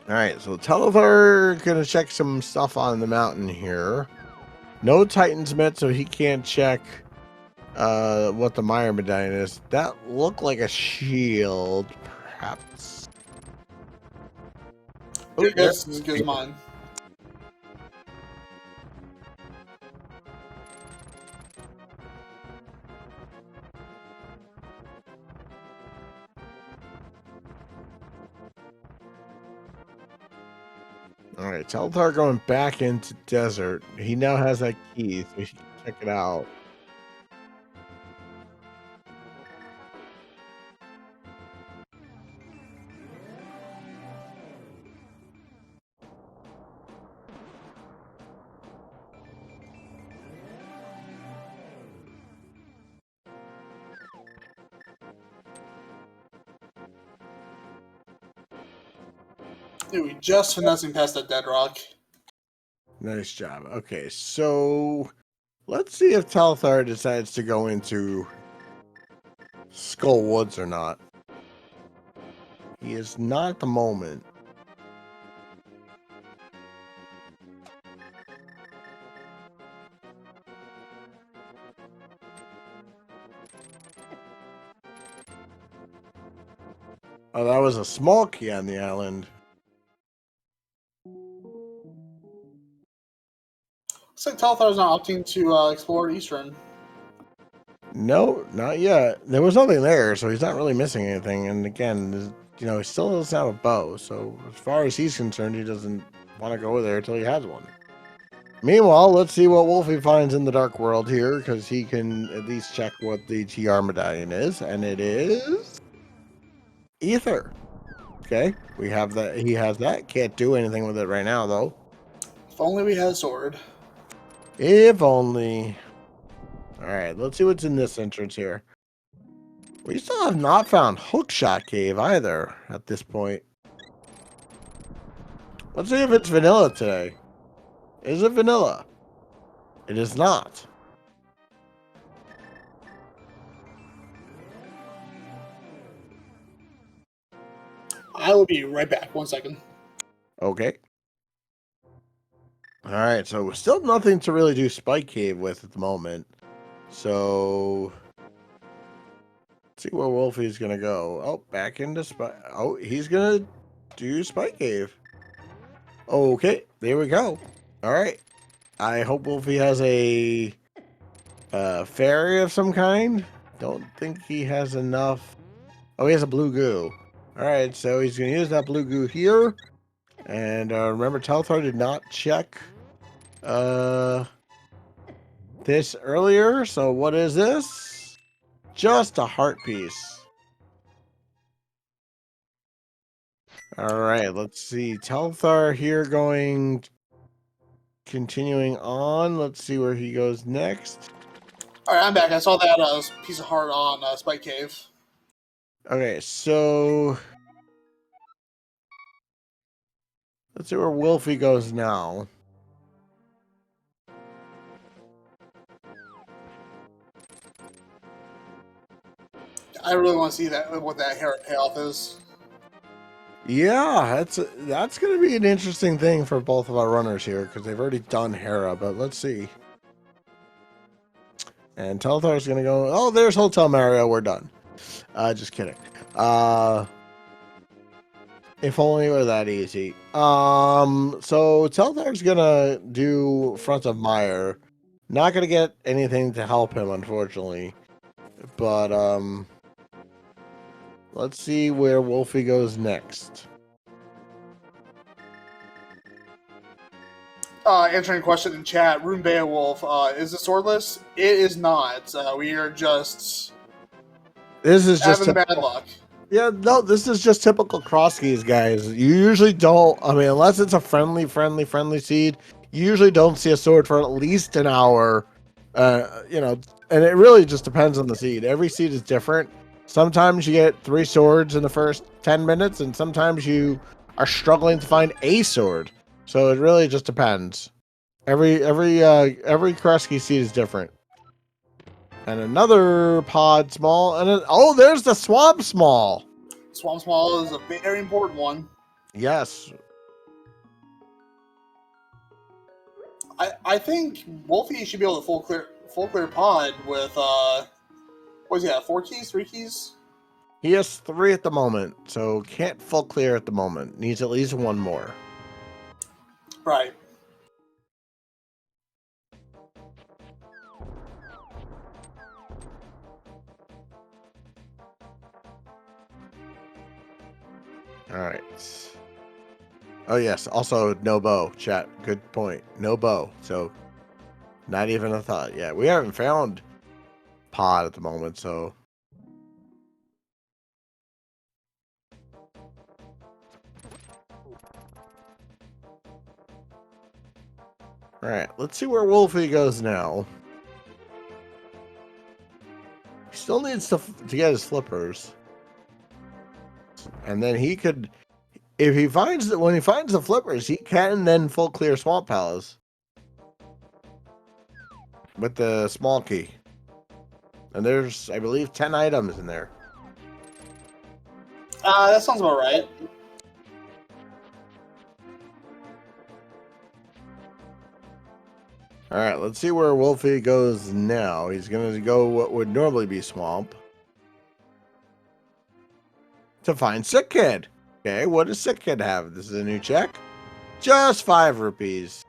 all right, so Talithar gonna check some stuff on the mountain here. No Titan's met, so he can't check what the Mire Medallion is. That looked like a shield, perhaps. Oh, Yeah, this is as good as mine. All right, Talithar going back into desert. He now has that key, so he can check it out. Dude, we just finessing past that dead rock. Nice job. Okay, so let's see if Talithar decides to go into Skull Woods or not. He is not at the moment. Oh, that was a small key on the island. Looks like Talthar's not opting to explore Eastern. No, not yet. There was nothing there, so he's not really missing anything. And again, he still doesn't have a bow. So as far as he's concerned, he doesn't want to go there until he has one. Meanwhile, let's see what Wolfie finds in the Dark World here, because he can at least check what the TR medallion is, and it is Ether. Okay, we have that. He has that. Can't do anything with it right now, though. If only we had a sword. If only. All right, let's see what's in this entrance here. We still have not found Hookshot Cave either at this point. Let's see if it's vanilla today. Is it vanilla? It is not. I will be right back. 1 second. Okay. All right, so still nothing to really do Spike Cave with at the moment. So let's see where Wolfie's gonna go. Oh, back into Spike. Oh, he's gonna do Spike Cave. Okay, there we go. All right. I hope Wolfie has a fairy of some kind. Don't think he has enough. Oh, he has a blue goo. All right, so he's gonna use that blue goo here. And remember, Telethar did not check this earlier. So what is this? Just a heart piece. All right, let's see. Telethar here continuing on. Let's see where he goes next. Alright, I'm back. I saw that piece of heart on Spike Cave. Okay, so let's see where Wolfie goes now. I really want to see that what that Hera payoff is. Yeah, that's going to be an interesting thing for both of our runners here because they've already done Hera, but let's see. And Telethar is going to go, oh, there's Hotel Mario, we're done. Just kidding. If only it were that easy. So Telthar's going to do Front of Mire. Not going to get anything to help him, unfortunately. But, let's see where Wolfie goes next. Answering a question in chat, Rune Beowulf, is it swordless? It is not. We are just This is just having bad luck. Yeah, no, this is just typical Crosskeys, guys. You usually don't, I mean, unless it's a friendly seed, you usually don't see a sword for at least an hour. And it really just depends on the seed. Every seed is different. Sometimes you get 3 swords in the first 10 minutes, and sometimes you are struggling to find a sword. So it really just depends. Every Krusky seed is different. And another pod small, and oh, there's the swamp small. Swamp Small is a very important one. Yes. I think Wolfie should be able to full clear pod with what is he at? 4 keys, 3 keys? He has 3 at the moment, so can't full clear at the moment. Needs at least 1 more. Right. Alright. Oh yes, also no bow, chat. Good point. No bow. So not even a thought. Yeah, we haven't found pod at the moment, so alright, let's see where Wolfie goes now. He still needs to get his flippers. And then he could, if he finds that, when he finds the flippers, he can then full clear Swamp Palace with the small key. And there's, I believe, 10 items in there. That sounds about right. Alright, let's see where Wolfie goes now. He's going to go what would normally be Swamp to find Sick Kid. Okay, what does Sick Kid have? This is a new check. Just 5 rupees.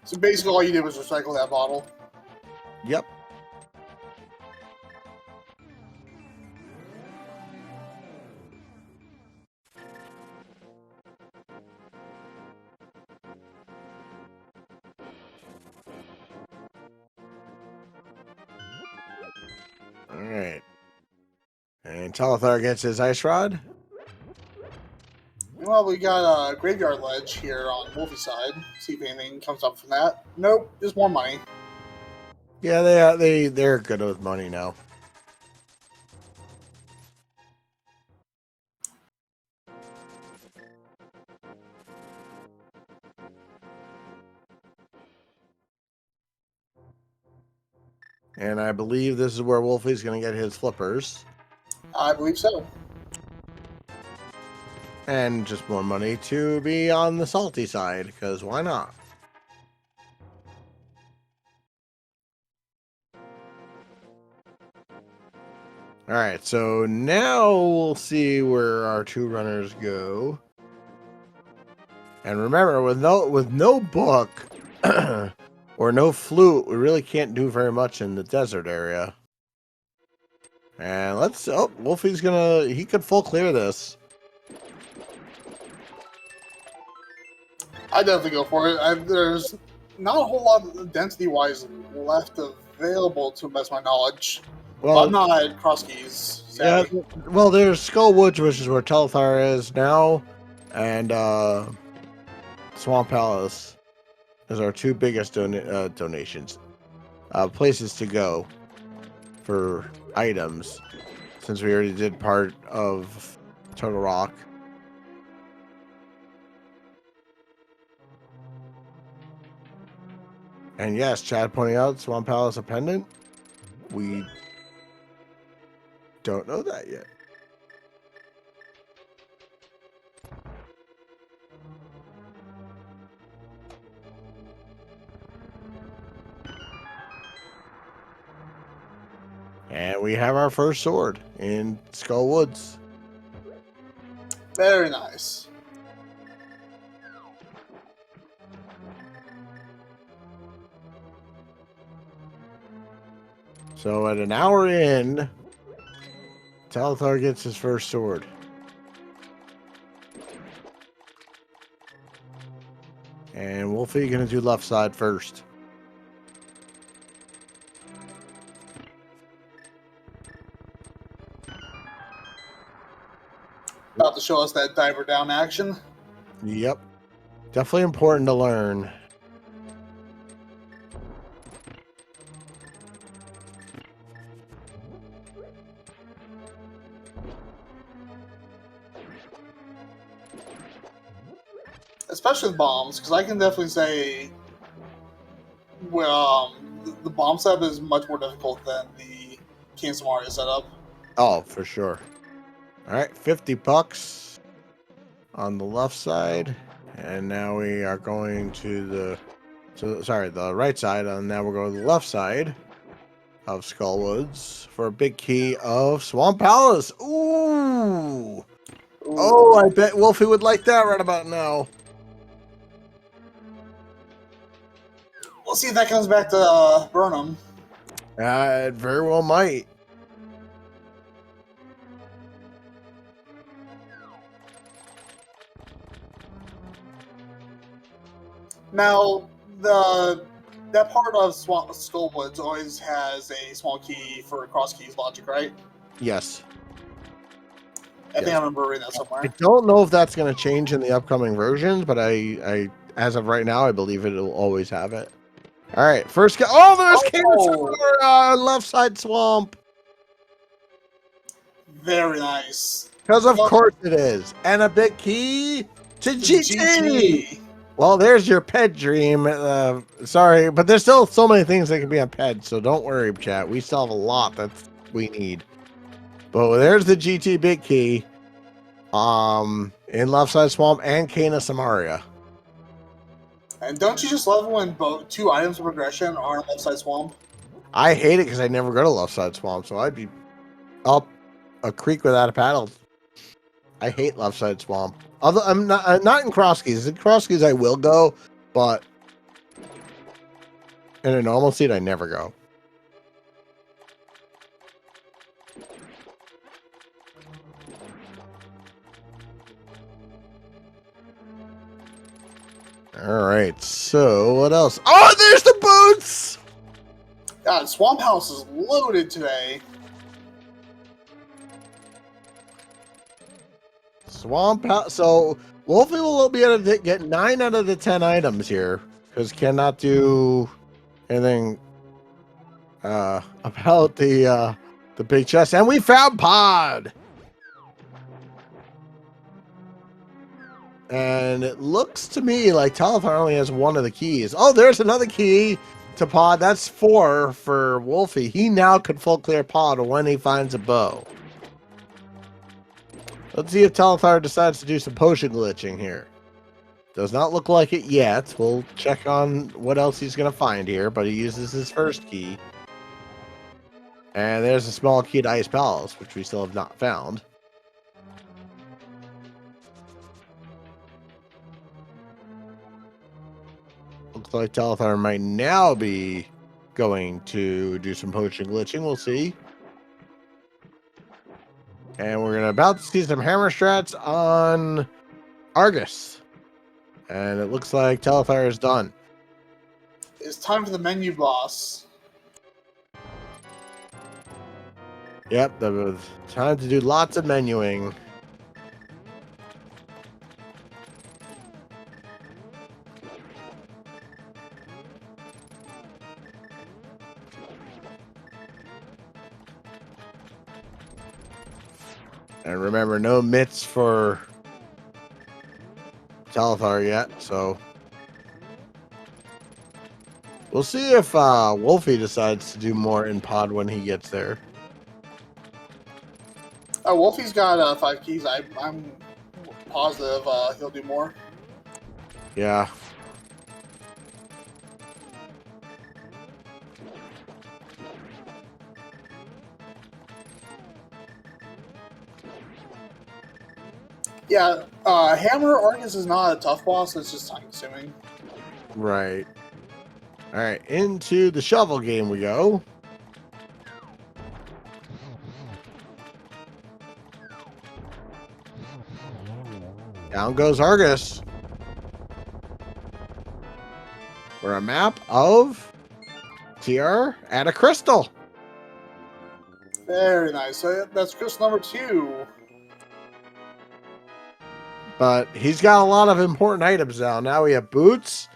So basically all you did was recycle that bottle. Yep. Alright. And Telethar gets his ice rod. Well, we got a graveyard ledge here on Wolfie's side. See if anything comes up from that. Nope, just more money. Yeah, they're good with money now. And I believe this is where Wolfie's going to get his flippers. I believe so. And just more money to be on the salty side, because why not? Alright, so now we'll see where our 2 runners go. And remember, with no book or no flute, we really can't do very much in the desert area. And Wolfie's he could full clear this. I definitely go for it. There's not a whole lot of density-wise left available to the best of my knowledge. Well, I'm not at Crosskeys. Yeah, well, there's Skull Woods, which is where Telethar is now, and Swamp Palace is our 2 biggest donations. Places to go for items, since we already did part of Total Rock. And yes, Chad pointing out Swamp Palace a pendant. We don't know that yet. And we have our first sword in Skull Woods. Very nice. So at an hour in, Talthar gets his first sword. And Wolfie gonna do left side first. About to show us that diver down action. Yep. Definitely important to learn. Especially with bombs, because I can definitely say, well, the bomb setup is much more difficult than the King Samaria setup. Oh, for sure. All right, 50 bucks on the left side. And now we are going to the right side. And now we're going to the left side of Skullwoods for a big key of Swamp Palace. Ooh. Oh, I bet Wolfie would like that right about now. We'll see if that comes back to Burnham. It very well might. Now, that part of Skullwoods always has a small key for Crosskeys logic, right? Yes. I think I remember reading that somewhere. I don't know if that's going to change in the upcoming versions, but I as of right now, I believe it'll always have it. All right, first oh, there's Cancer, left side swamp. Very nice. Because of course it is. And a big key to GT. Well, there's your pet dream. Sorry, but there's still so many things that can be on ped, so don't worry, chat. We still have a lot that we need. But there's the GT big key. In left side swamp and Kana Samaria. And don't you just love when both two items of progression are in left side swamp? I hate it because I never go to left side swamp, so I'd be up a creek without a paddle. I hate left side swamp. Although I'm not in Crosskeys. In Crosskeys I will go, but in a normal seat I never go. All right, so what else? Oh, there's the boots! God, Swamp House is loaded today. Swamp House. So Wolfie will be able to get 9 out of the 10 items here because cannot do anything about the big chest. And we found Pod. And it looks to me like Talithar only has 1 of the keys. Oh, there's another key to Pod. That's 4 for Wolfie. He now can full clear Pod when he finds a bow. Let's see if Talithar decides to do some potion glitching here. Does not look like it yet. We'll check on what else he's going to find here, but he uses his first key. And there's a small key to Ice Palace, which we still have not found. Looks like Talithar might now be going to do some potion glitching. We'll see. And we're about to see some hammer strats on Argus. And it looks like Talithar is done. It's time for the menu boss. Yep, time to do lots of menuing. And remember, no mitts for Talithar yet, so We'll see if Wolfie decides to do more in pod when he gets there. Wolfie's got 5 keys. I'm positive he'll do more. Yeah. Yeah, Hammer Argus is not a tough boss. It's just time consuming. Right. All right, into the shovel game we go. Down goes Argus. For a map of TR and a crystal. Very nice. So that's crystal number 2. But he's got a lot of important items now. Now we have boots,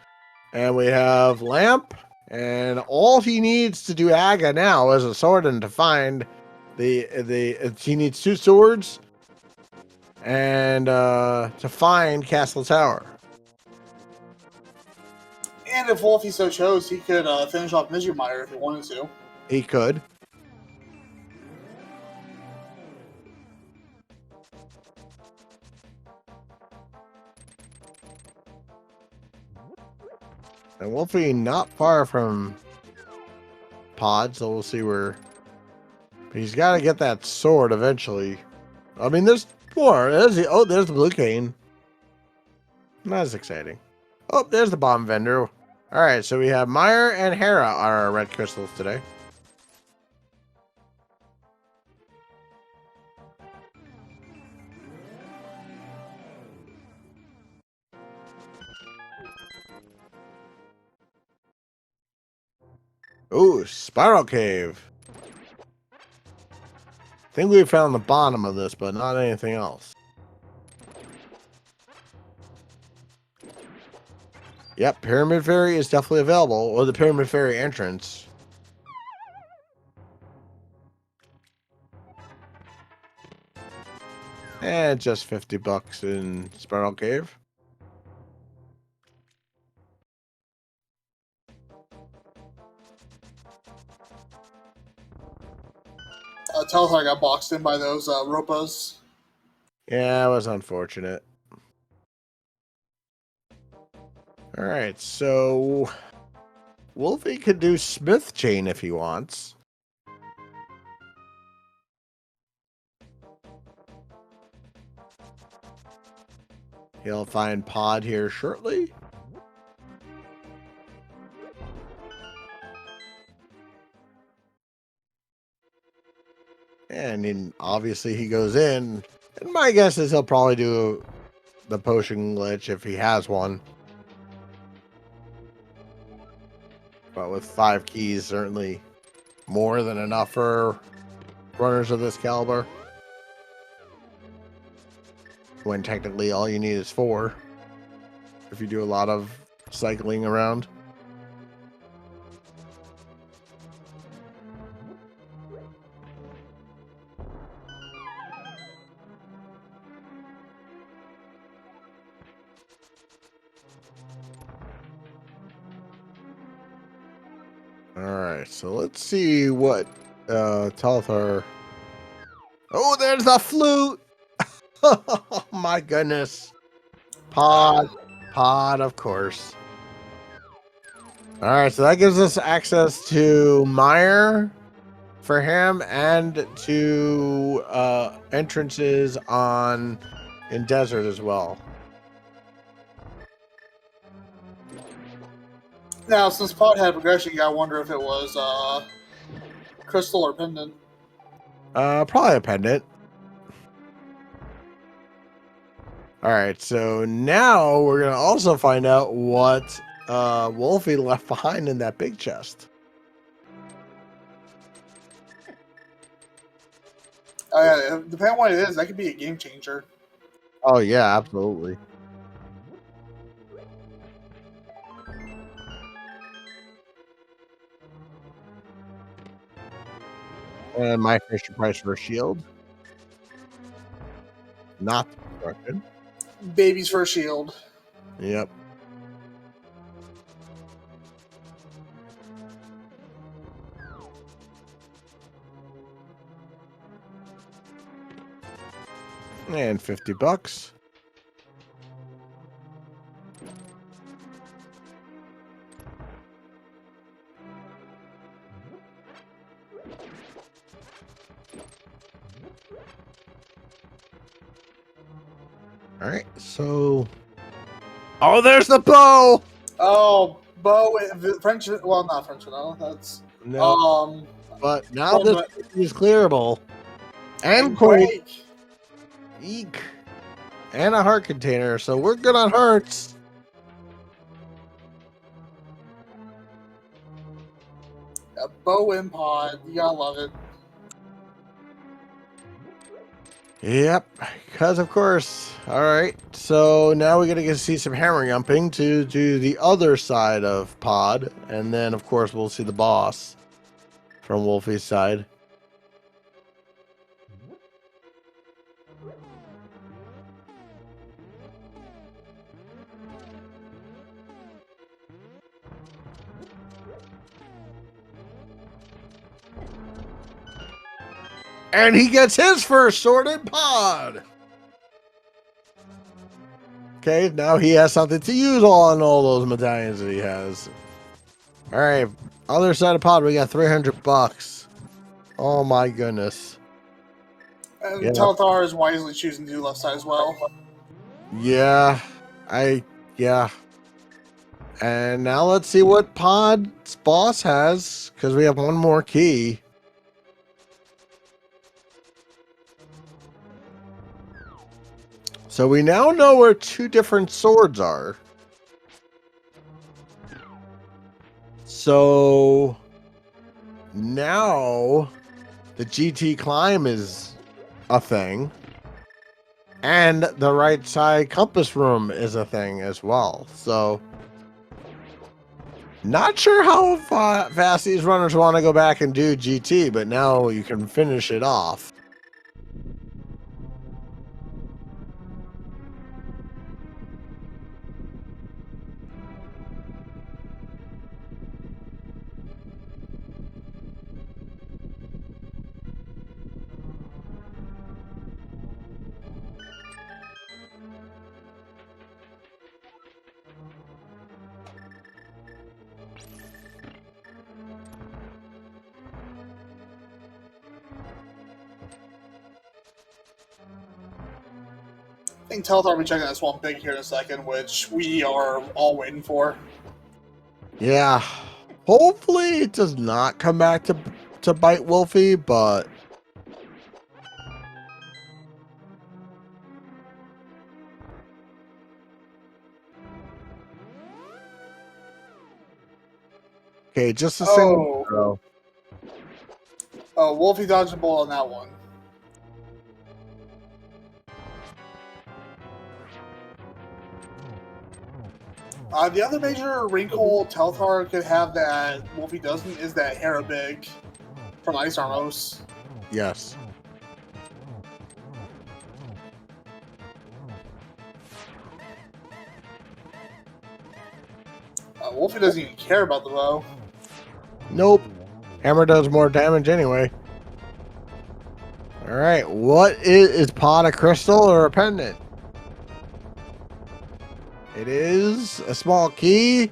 and we have lamp, and all he needs to do Aga now is a sword and to find he needs 2 swords and to find Castle Tower. And if Wolfie so chose, he could finish off Midgemire if he wanted to. He could. And Wolfie not far from pod, so we'll see where. But he's got to get that sword eventually. I mean, there's more. There's the blue cane. Not as exciting. Oh, there's the bomb vendor. All right, so we have Meyer and Hera are our red crystals today. Ooh, Spiral Cave. I think we found the bottom of this, but not anything else. Yep, Pyramid Ferry is definitely available, or the Pyramid Ferry entrance. And just $50 in Spiral Cave. Tell us I got boxed in by those Ropas. Yeah, it was unfortunate. All right, so Wolfie could do Smith Chain if he wants. He'll find Pod here shortly. And then obviously he goes in. And my guess is he'll probably do the potion glitch if he has one. But with 5 keys, certainly more than enough for runners of this caliber. When technically all you need is 4. If you do a lot of cycling around. Alright, so let's see what Telethar. Oh, there's the flute! Oh my goodness. Pod, of course. Alright, so that gives us access to Mire for him and to entrances in desert as well. Now, since Pod had progression, you gotta wonder if it was crystal or pendant. Probably a pendant. Alright, so now we're gonna also find out what Wolfie left behind in that big chest. Yeah, depending on what it is, that could be a game changer. Oh yeah, absolutely. And my Fisher Price for a shield. Not destruction. Baby's first shield. Yep. And $50. All right, so... Oh, there's the bow! Oh, Bo, French. Well, not French. No, that's No, but now well, this but- is clearable. And Quake. Eek. And a heart container, so we're good on hearts. A Bow and Pod. You gotta love it. Yep, because of course. All right, so now we got to get to see some hammer jumping to do the other side of Pod, and then of course we'll see the boss from Wolfie's side. And he gets his first sorted pod. Okay, now he has something to use on all those medallions that he has. All right, other side of pod, we got $300. Oh my goodness. And Yeah. Telthar is wisely choosing to do left side as well. Yeah, yeah. And now let's see what Pod's boss has, because we have one more key. So we now know where two different swords are. So now the GT climb is a thing. And the right side compass room is a thing as well. So not sure how fast these runners want to go back and do GT, but now you can finish it off. I think Telthar will be checking this one big here in a second, which we are all waiting for. Yeah. Hopefully it does not come back to bite Wolfie, but okay, just a single throw. Oh, Wolfie dodged a bullet on that one. The other major wrinkle Telthar could have that Wolfie doesn't is that Harabig from Ice Armos. Yes. Wolfie doesn't even care about the bow. Nope. Hammer does more damage anyway. All right. What is Pod a crystal or a pendant? It is a small key.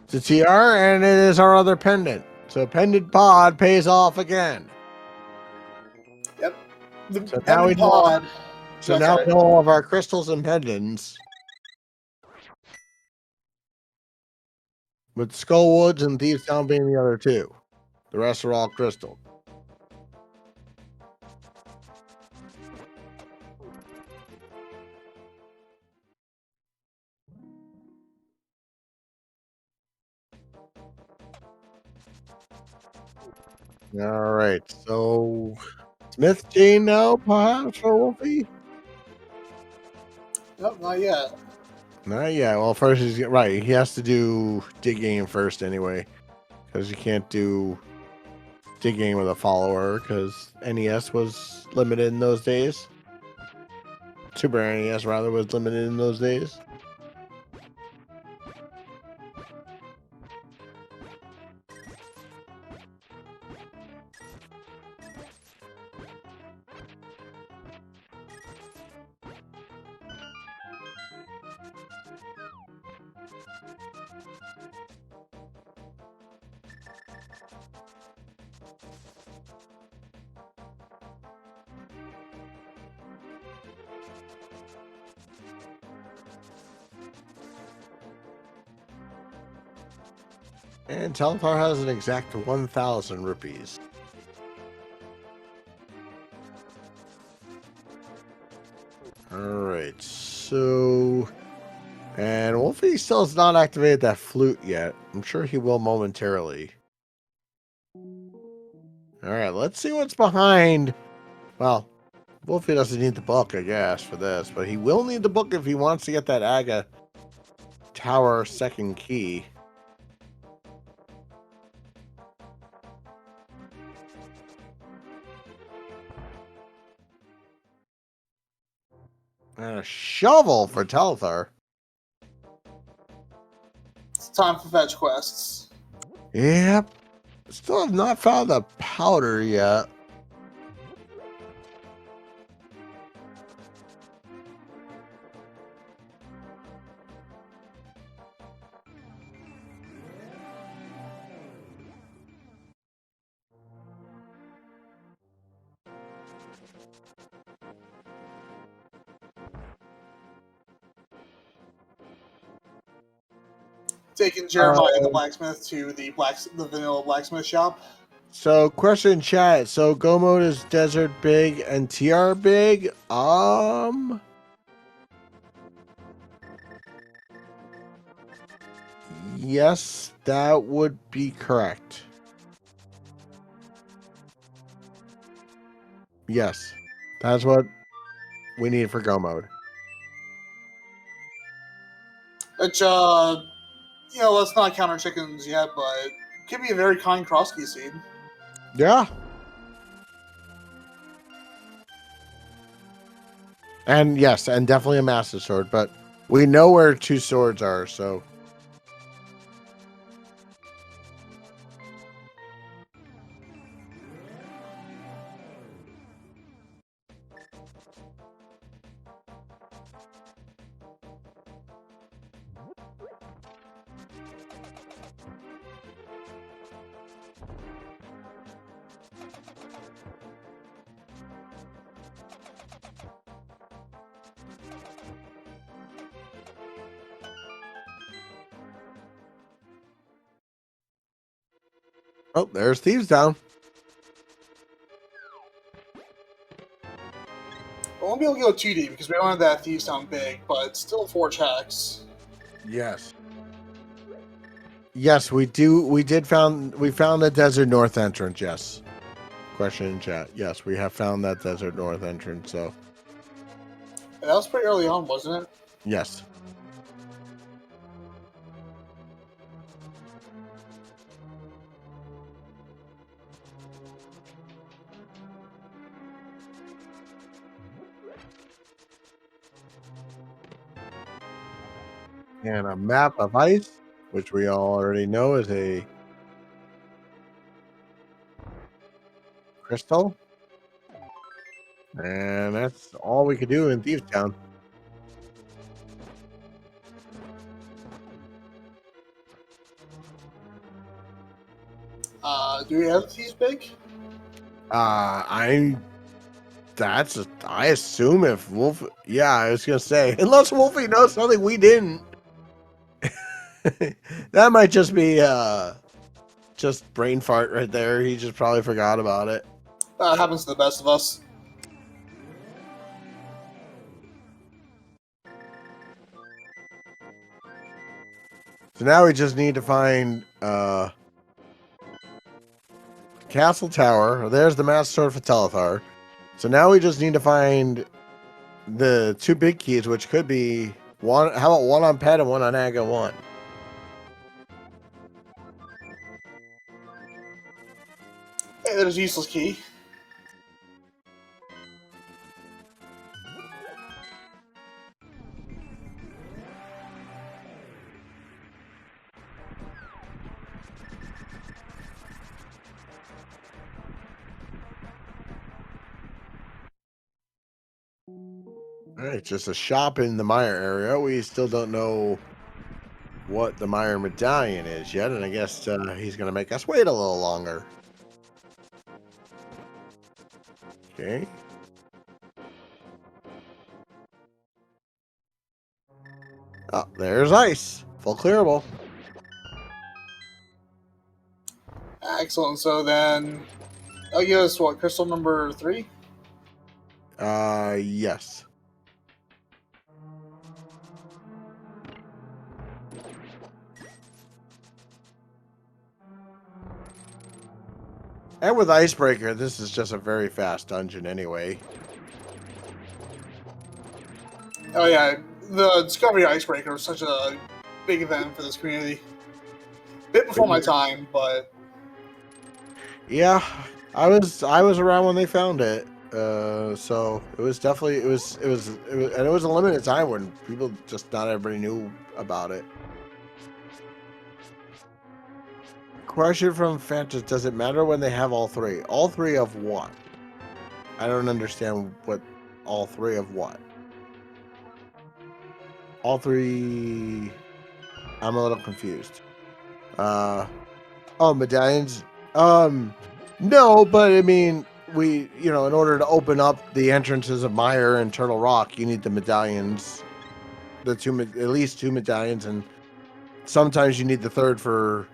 It's a TR, and it is our other pendant. So pendant Pod pays off again. Yep. The So now we know. Pod. So now we know all of our crystals and pendants. With Skullwoods and Thieves Town being the other two. The rest are all crystal. All right, so Smith Jane now, perhaps for Wolfie? Nope, not yet. Not yet. Well, first he's right. He has to do digging first anyway, because you can't do digging with a follower because NES was limited in those days. Super NES rather was limited in those days. And Telethar has an exact 1,000 rupees. Alright, so... And Wolfie still has not activated that flute yet. I'm sure he will momentarily. Alright, let's see what's behind... Well, Wolfie doesn't need the book, I guess, for this. But he will need the book if he wants to get that Aga Tower second key. And a shovel for Telethar. It's time for fetch quests. Yep. Still have not found the powder yet. Taking Jeremiah the blacksmith to the vanilla blacksmith shop. So, question in chat. So, Go mode is Desert big and TR big? Yes, that would be correct. Yes, that's what we need for Go mode. Which, let's not count our chickens yet, but could be a very kind Crosskey seed. Yeah. And yes, and definitely a master sword, but we know where two swords are, so... Oh, there's Thieves Down. We won't be able to go too deep because we don't have that Thieves Town big, but still 4 checks. Yes. Yes, we do. We found the Desert North entrance, yes. Question in chat. Yes, we have found that Desert North entrance, so... And that was pretty early on, wasn't it? Yes. And a map of ice, which we all already know is a crystal. And that's all we could do in Thieves Town. Do we have these big? I assume if Wolf, yeah, I was gonna say, unless Wolfie knows something we didn't. That might just be just brain fart right there. He just probably forgot about it. Happens to the best of us. So now we just need to find Castle Tower. There's the Master Sword for Telethar. So now we just need to find the 2 big keys, which could be one. How about one on Pet and one on Aga 1? Hey, there's a useless key. All right, just a shop in the Mire area. We still don't know what the Mire medallion is yet, and I guess he's going to make us wait a little longer. Okay. Oh, there's ice. Full clearable. Excellent. So then, I'll give us what, crystal number 3? Yes. And with Icebreaker, this is just a very fast dungeon anyway. Oh yeah, the Discovery Icebreaker was such a big event for this community. Bit before my time, but yeah, I was around when they found it. So it was definitely it was and it was a limited time when people just not everybody knew about it. Question from Fantas: does it matter when they have all three? All three of what? I don't understand what all three of what. All three. I'm a little confused. Oh, medallions. No, but I mean, in order to open up the entrances of Mire and Turtle Rock, you need the medallions. At least 2 medallions, and sometimes you need the third for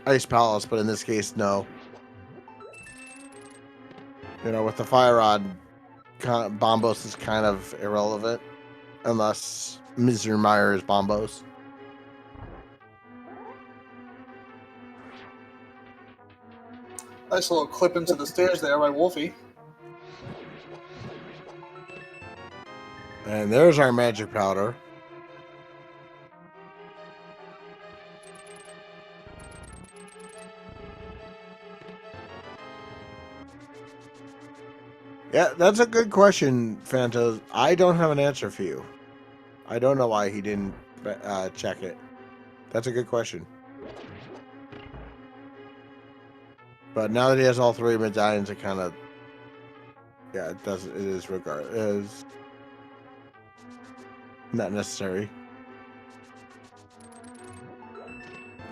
Ice Palace, but in this case, no. With the Fire Rod, Bombos is kind of irrelevant, unless Mr. Mire is Bombos. nice little clip into the stairs there by Wolfie. And there's our magic powder. Yeah, that's a good question, Fanta. I don't have an answer for you. I don't know why he didn't check it. That's a good question. But now that he has all 3 medallions, it kind of, yeah, it does. It is not necessary.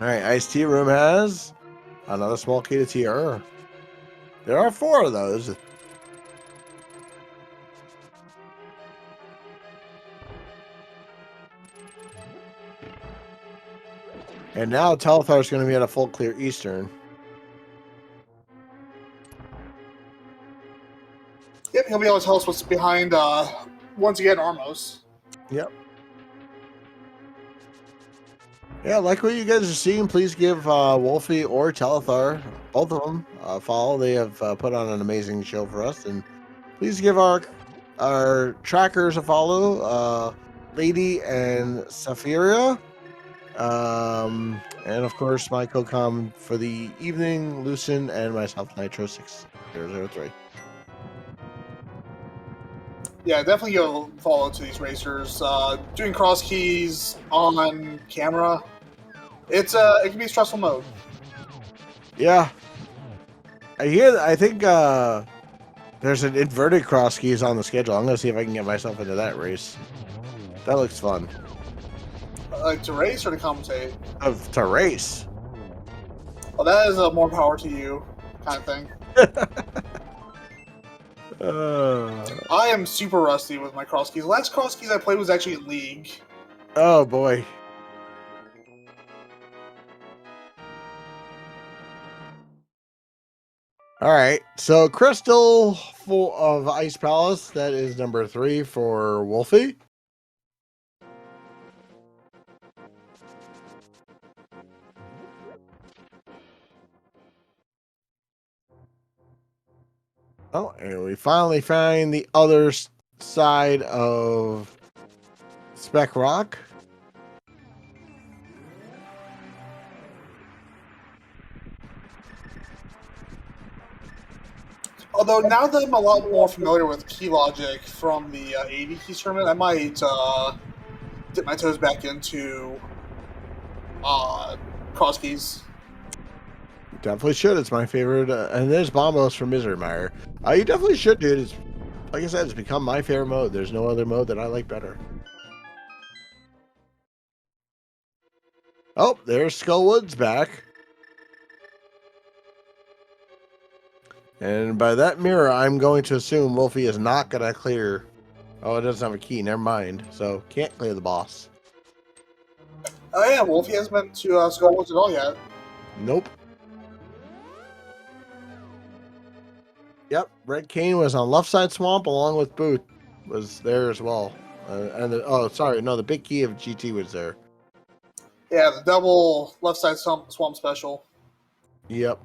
All right, Iced Tea Room has another small key to tier. There are 4 of those. And now Telethar is going to be at a full clear Eastern. Yep, he'll be able to tell us what's behind, once again, Armos. Yep. Yeah, like what you guys are seeing, please give Wolfie or Telethar, both of them, a follow. They have put on an amazing show for us. And please give our trackers a follow, Lady and Sapphira. And of course, my co-com for the evening, Lucen, and myself, Nitro6003. Yeah, definitely go follow to these racers. Doing cross keys on camera, it can be a stressful mode. Yeah. I think there's an inverted cross keys on the schedule. I'm going to see if I can get myself into that race. That looks fun. Like to race or to commentate? To race. Well, that is more power to you, kind of thing. I am super rusty with my cross keys. The last cross keys I played was actually in League. Oh boy. All right, so Crystal full of Ice Palace. That is number 3 for Wolfie. Oh, and we finally find the other side of Spec Rock. Although now that I'm a lot more familiar with key logic from the 80 keys tournament, I might dip my toes back into cross keys. Definitely should. It's my favorite. And there's Bombos from Misery Mire. You definitely should, dude. It's, like I said, it's become my favorite mode. There's no other mode that I like better. Oh, there's Skullwood's back. And by that mirror, I'm going to assume Wolfie is not going to clear. Oh, it doesn't have a key. Never mind. So, can't clear the boss. Oh yeah, Wolfie hasn't been to Skullwoods at all yet. Nope. Yep, Red Cane was on left side swamp along with Boot was there as well. Oh, sorry, no, the big key of GT was there. Yeah, the double left side swamp special. Yep.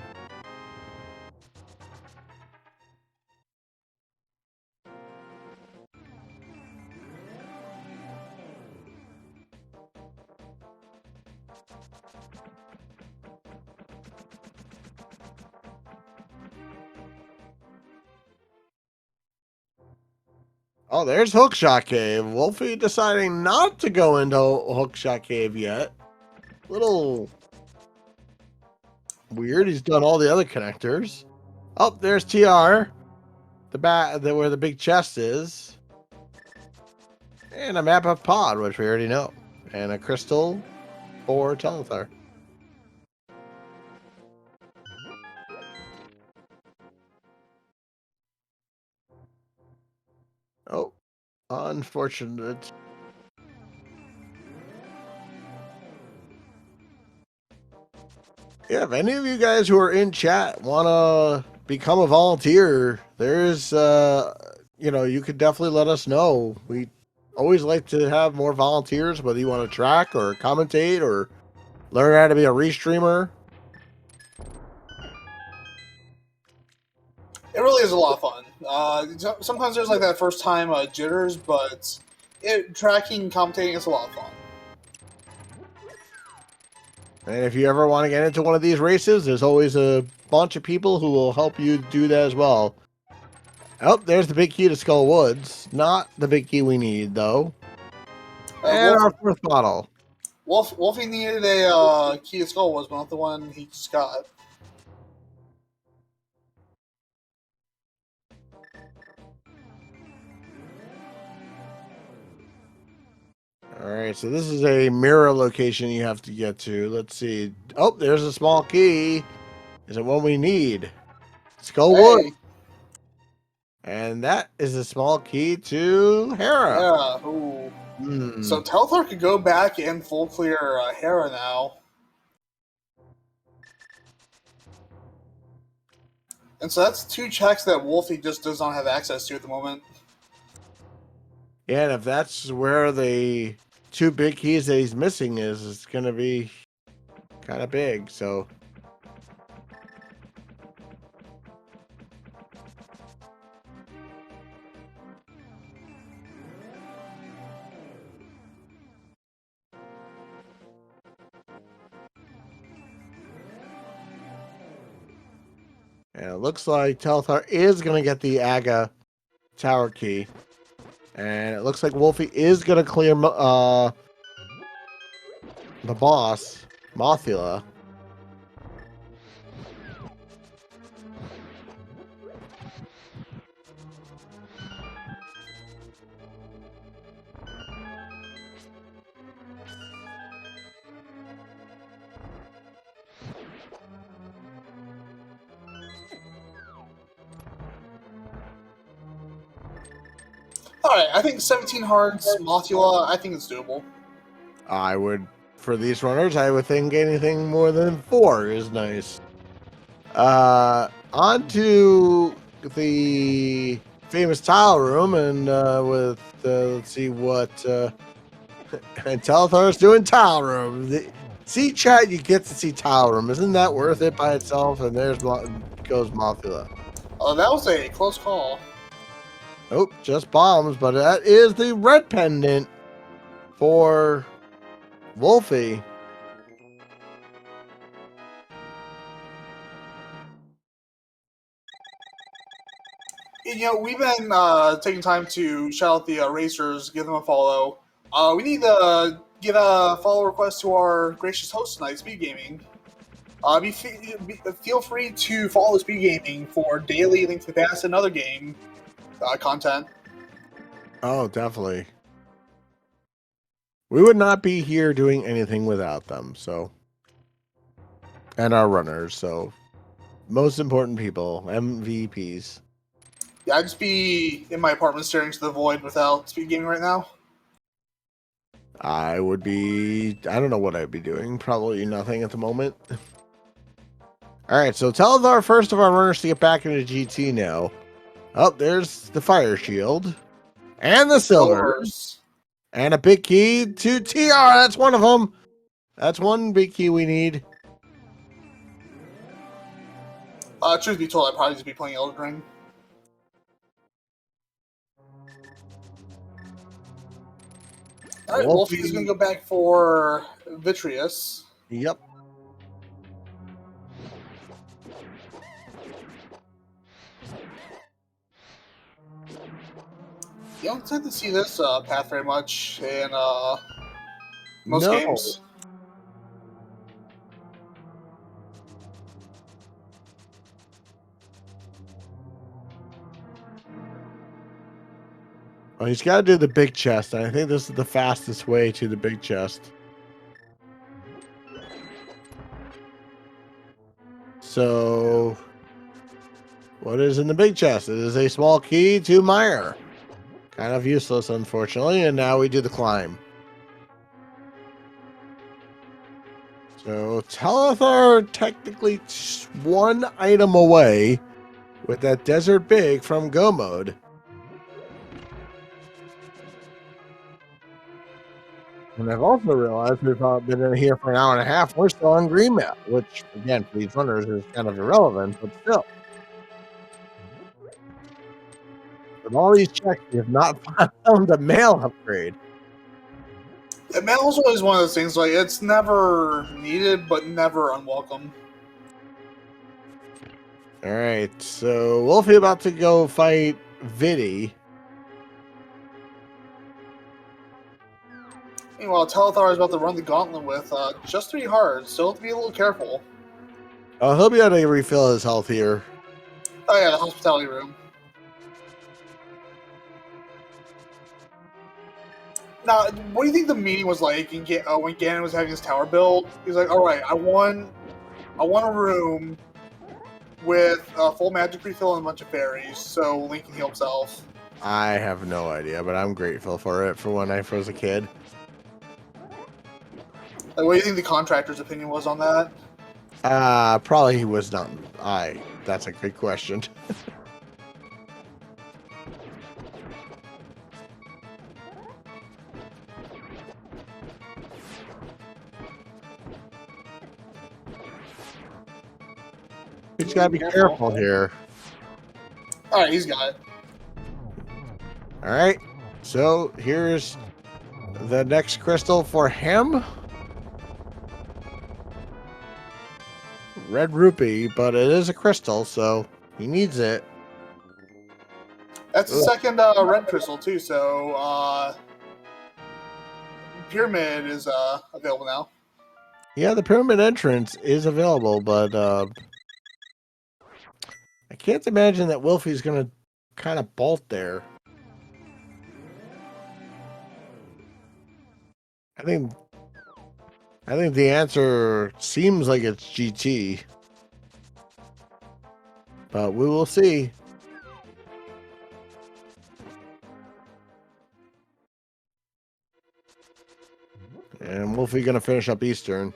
Oh, there's Hookshot Cave. Wolfie deciding not to go into Hookshot Cave yet. Little weird. He's done all the other connectors. Oh, there's TR. Where the big chest is. And a map of Pod, which we already know. And a crystal for Telethar. Oh, unfortunate. Yeah, if any of you guys who are in chat want to become a volunteer, there's, you could definitely let us know. We always like to have more volunteers, whether you want to track or commentate or learn how to be a restreamer. It really is a lot of fun. Sometimes there's like that first time jitters, but tracking and commentating is a lot of fun. And if you ever want to get into one of these races, there's always a bunch of people who will help you do that as well. Oh, there's the big key to Skull Woods. Not the big key we need, though. And our fourth bottle. Wolfie needed a key to Skullwoods, but not the one he just got. Alright, so this is a mirror location you have to get to. Let's see. Oh, there's a small key. Is it what we need? Skullwood. Hey. And that is a small key to Hera. Yeah, ooh. So Telethar could go back and full clear Hera now. And so that's two checks that Wolfie just does not have access to at the moment. Yeah, and if that's where the two big keys that he's missing is, it's going to be kind of big, so... And it looks like Telethar is going to get the Aga tower key. And it looks like Wolfie is going to clear the boss, Mothula. Alright, I think 17 hearts, Mothula, I think it's doable. I would, for these runners, I would think anything more than 4 is nice. On to the famous tile room, and let's see what, and Telethar's doing tile room. See, chat, you get to see tile room. Isn't that worth it by itself? And there's goes Mothula. Oh, that was a close call. Nope, just bombs, but that is the red pendant for Wolfie. We've been taking time to shout out the racers, give them a follow. We need to give a follow request to our gracious host tonight, Speed Gaming. Feel free to follow Speed Gaming for daily Link to the Past and other game content. Oh, definitely. We would not be here doing anything without them, so. And our runners, so. Most important people, MVPs. Yeah, I'd just be in my apartment staring to the void without speed gaming right now. I would be, I don't know what I'd be doing. Probably nothing at the moment. All right, so tell our first of our runners to get back into GT now. Oh, there's the fire shield. And the silvers. And a big key to TR. That's one of them. That's one big key we need. Truth be told, I'd probably just be playing Elden Ring. Alright, Wolfie's gonna go back for Vitreous. Yep. You don't tend to see this path very much in most games. Oh, he's got to do the big chest. And I think this is the fastest way to the big chest. So, what is in the big chest? It is a small key to Mire. Kind of useless, unfortunately. And now we do the climb. So, Telethar technically one item away with that Desert Big from Go Mode. And I've also realized we've been in here for an hour and a half. We're still on green map, which, again, for these runners is kind of irrelevant, but still. With all these checks, we have not found a mail upgrade. The mail is always one of those things, like, it's never needed, but never unwelcome. Alright, so Wolfie about to go fight Viddy. Meanwhile, Telethar is about to run the gauntlet with just 3 hearts, so have to be a little careful. He'll be able to refill his health here. Oh yeah, the hospitality room. Now, what do you think the meeting was like when Ganon was having his tower built? He's like, all right, I want a room with a full magic refill and a bunch of fairies, so Link can heal himself. I have no idea, but I'm grateful for it for when I was a kid. Like, what do you think the contractor's opinion was on that? Probably he was not. That's a good question. He's got to be careful here. Alright, he's got it. Alright, so here's the next crystal for him. Red rupee, but it is a crystal, so he needs it. That's the second red crystal, too, so Pyramid is available now. Yeah, the pyramid entrance is available, but I can't imagine that Wolfie's going to kind of bolt there. I think the answer seems like it's GT. But we will see. And Wolfie going to finish up Eastern.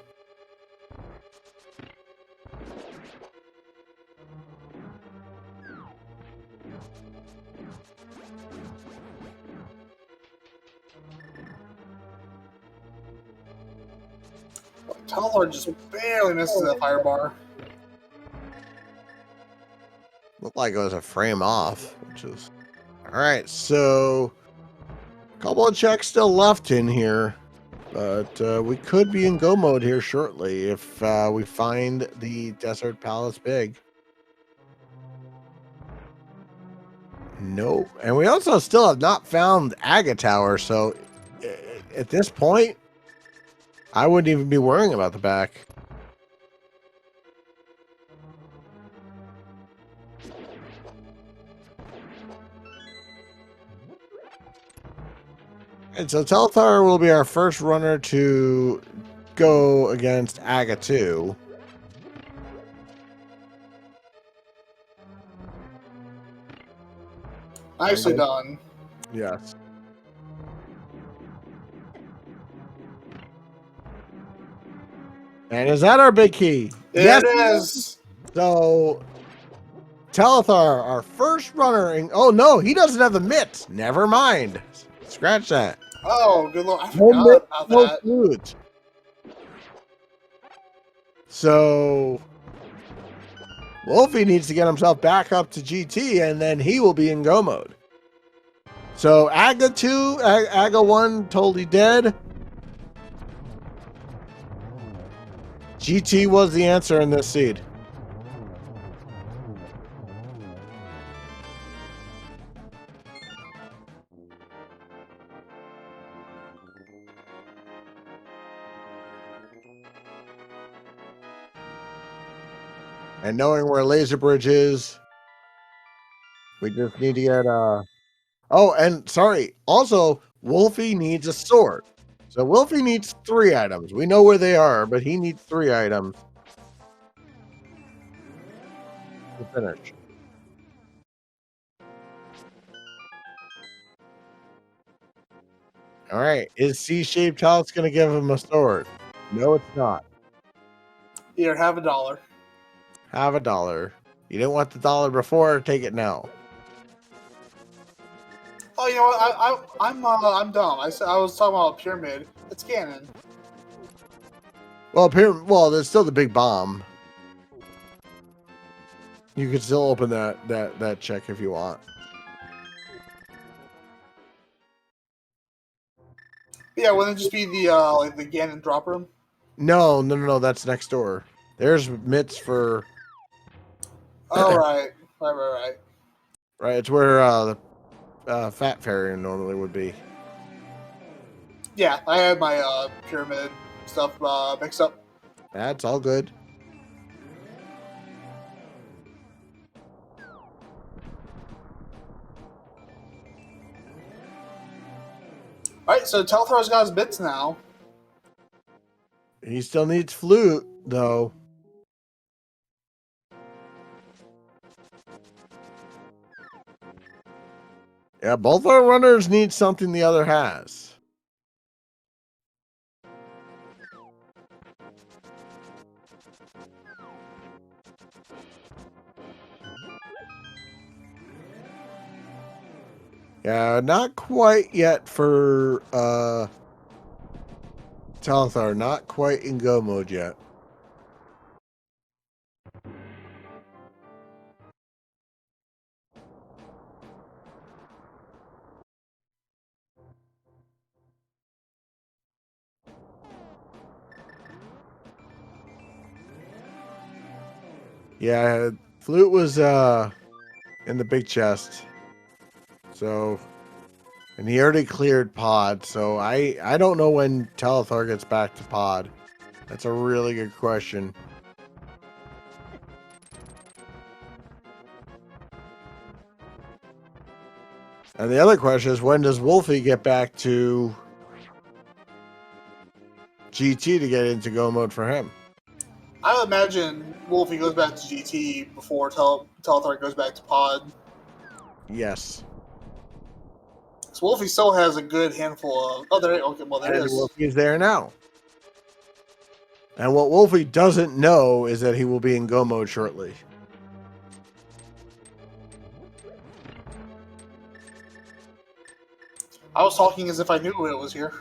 Telethar just barely misses that fire bar. Looked like it was a frame off, which is... Alright, so... a couple of checks still left in here. But we could be in go mode here shortly if we find the Desert Palace Big. Nope. And we also still have not found Aga Tower, so at this point, I wouldn't even be worrying about the back. And so Telethar will be our first runner to go against Aga 2. Nicely done. Yes. And is that our big key? Yes, it is. So Telethar, our first runner in, oh no, he doesn't have the mitts. Never mind. Scratch that. Oh, good lord. I No forgot mitts, about no that. flute. So Wolfie needs to get himself back up to GT and then he will be in go mode. So Aga 2, Aga 1 totally dead. GT was the answer in this seed. And knowing where Laser Bridge is, we just need to get oh, and sorry, also Wolfie needs a sword. So Wolfie needs 3 items. We know where they are, but he needs 3 items to finish. All right, is C-shaped house going to give him a sword? No, it's not. Here, have $1. Have $1. You didn't want the dollar before, take it now. Oh, you know what? I'm dumb. I was talking about a pyramid. It's Ganon. Well, there's still the big bomb. You could still open that check if you want. Yeah, wouldn't it just be the like the Ganon drop room? No, that's next door. There's mitts for Oh right. right. It's where the Fat Fairy normally would be. Yeah, I had my pyramid stuff mixed up. That's all good. Alright, so Telethar's got his bits now. He still needs flute, though. Yeah, both our runners need something the other has. Yeah, not quite yet for Telethar. Not quite in go mode yet. Yeah, flute was in the big chest. So, and he already cleared pod, so I don't know when Telethar gets back to pod. That's a really good question. And the other question is, when does Wolfie get back to GT to get into go mode for him? I would imagine Wolfie goes back to GT before Telethar goes back to Pod. Yes. So Wolfie still has a good handful of. Oh, there. Okay, well there it And is. Wolfie's there now. And what Wolfie doesn't know is that he will be in go mode shortly. I was talking as if I knew it was here.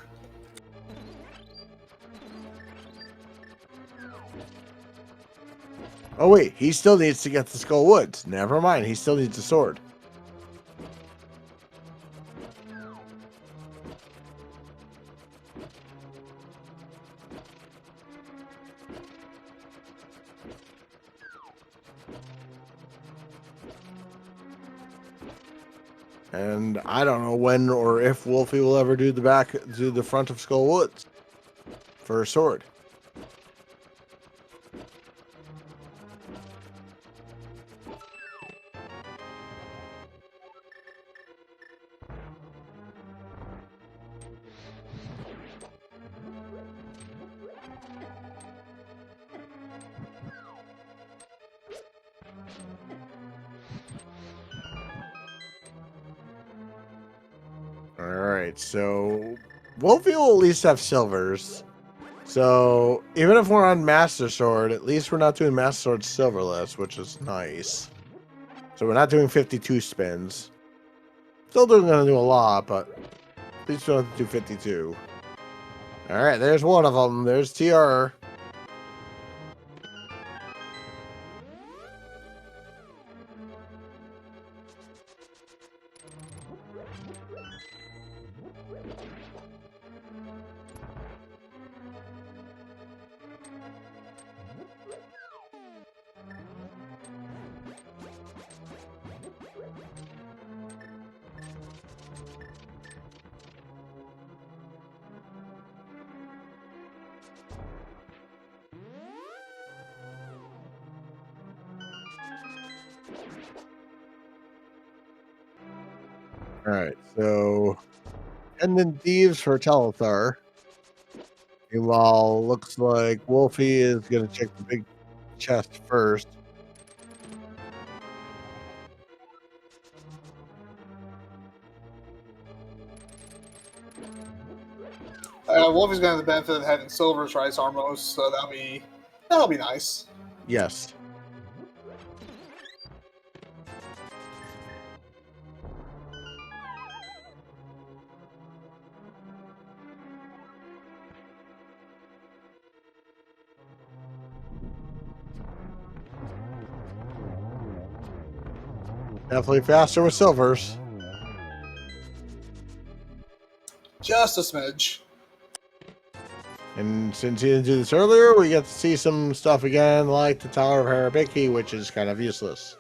Oh wait, he still needs to get the Skull Woods. Never mind, he still needs a sword. And I don't know when or if Wolfie will ever do the front of Skull Woods for a sword. right, so Wolfie will at least have silvers. So even if we're on Master Sword, at least we're not doing Master Sword silverless, which is nice. So we're not doing 52 spins. Still gonna do a lot, but at least we don't have to do 52. All right, there's one of them. There's TR. All right, so and then Thieves for Telethar. Meanwhile, looks like Wolfie is gonna check the big chest first. Wolfie's going to have the benefit of having silver Trice Armos, so that'll be nice. Yes. Definitely faster with silvers. Just a smidge. And since he didn't do this earlier, we get to see some stuff again, like the Tower of Harabiki, which is kind of useless.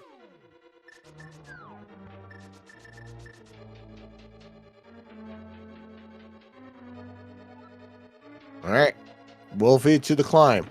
All right, Wolfie to the climb.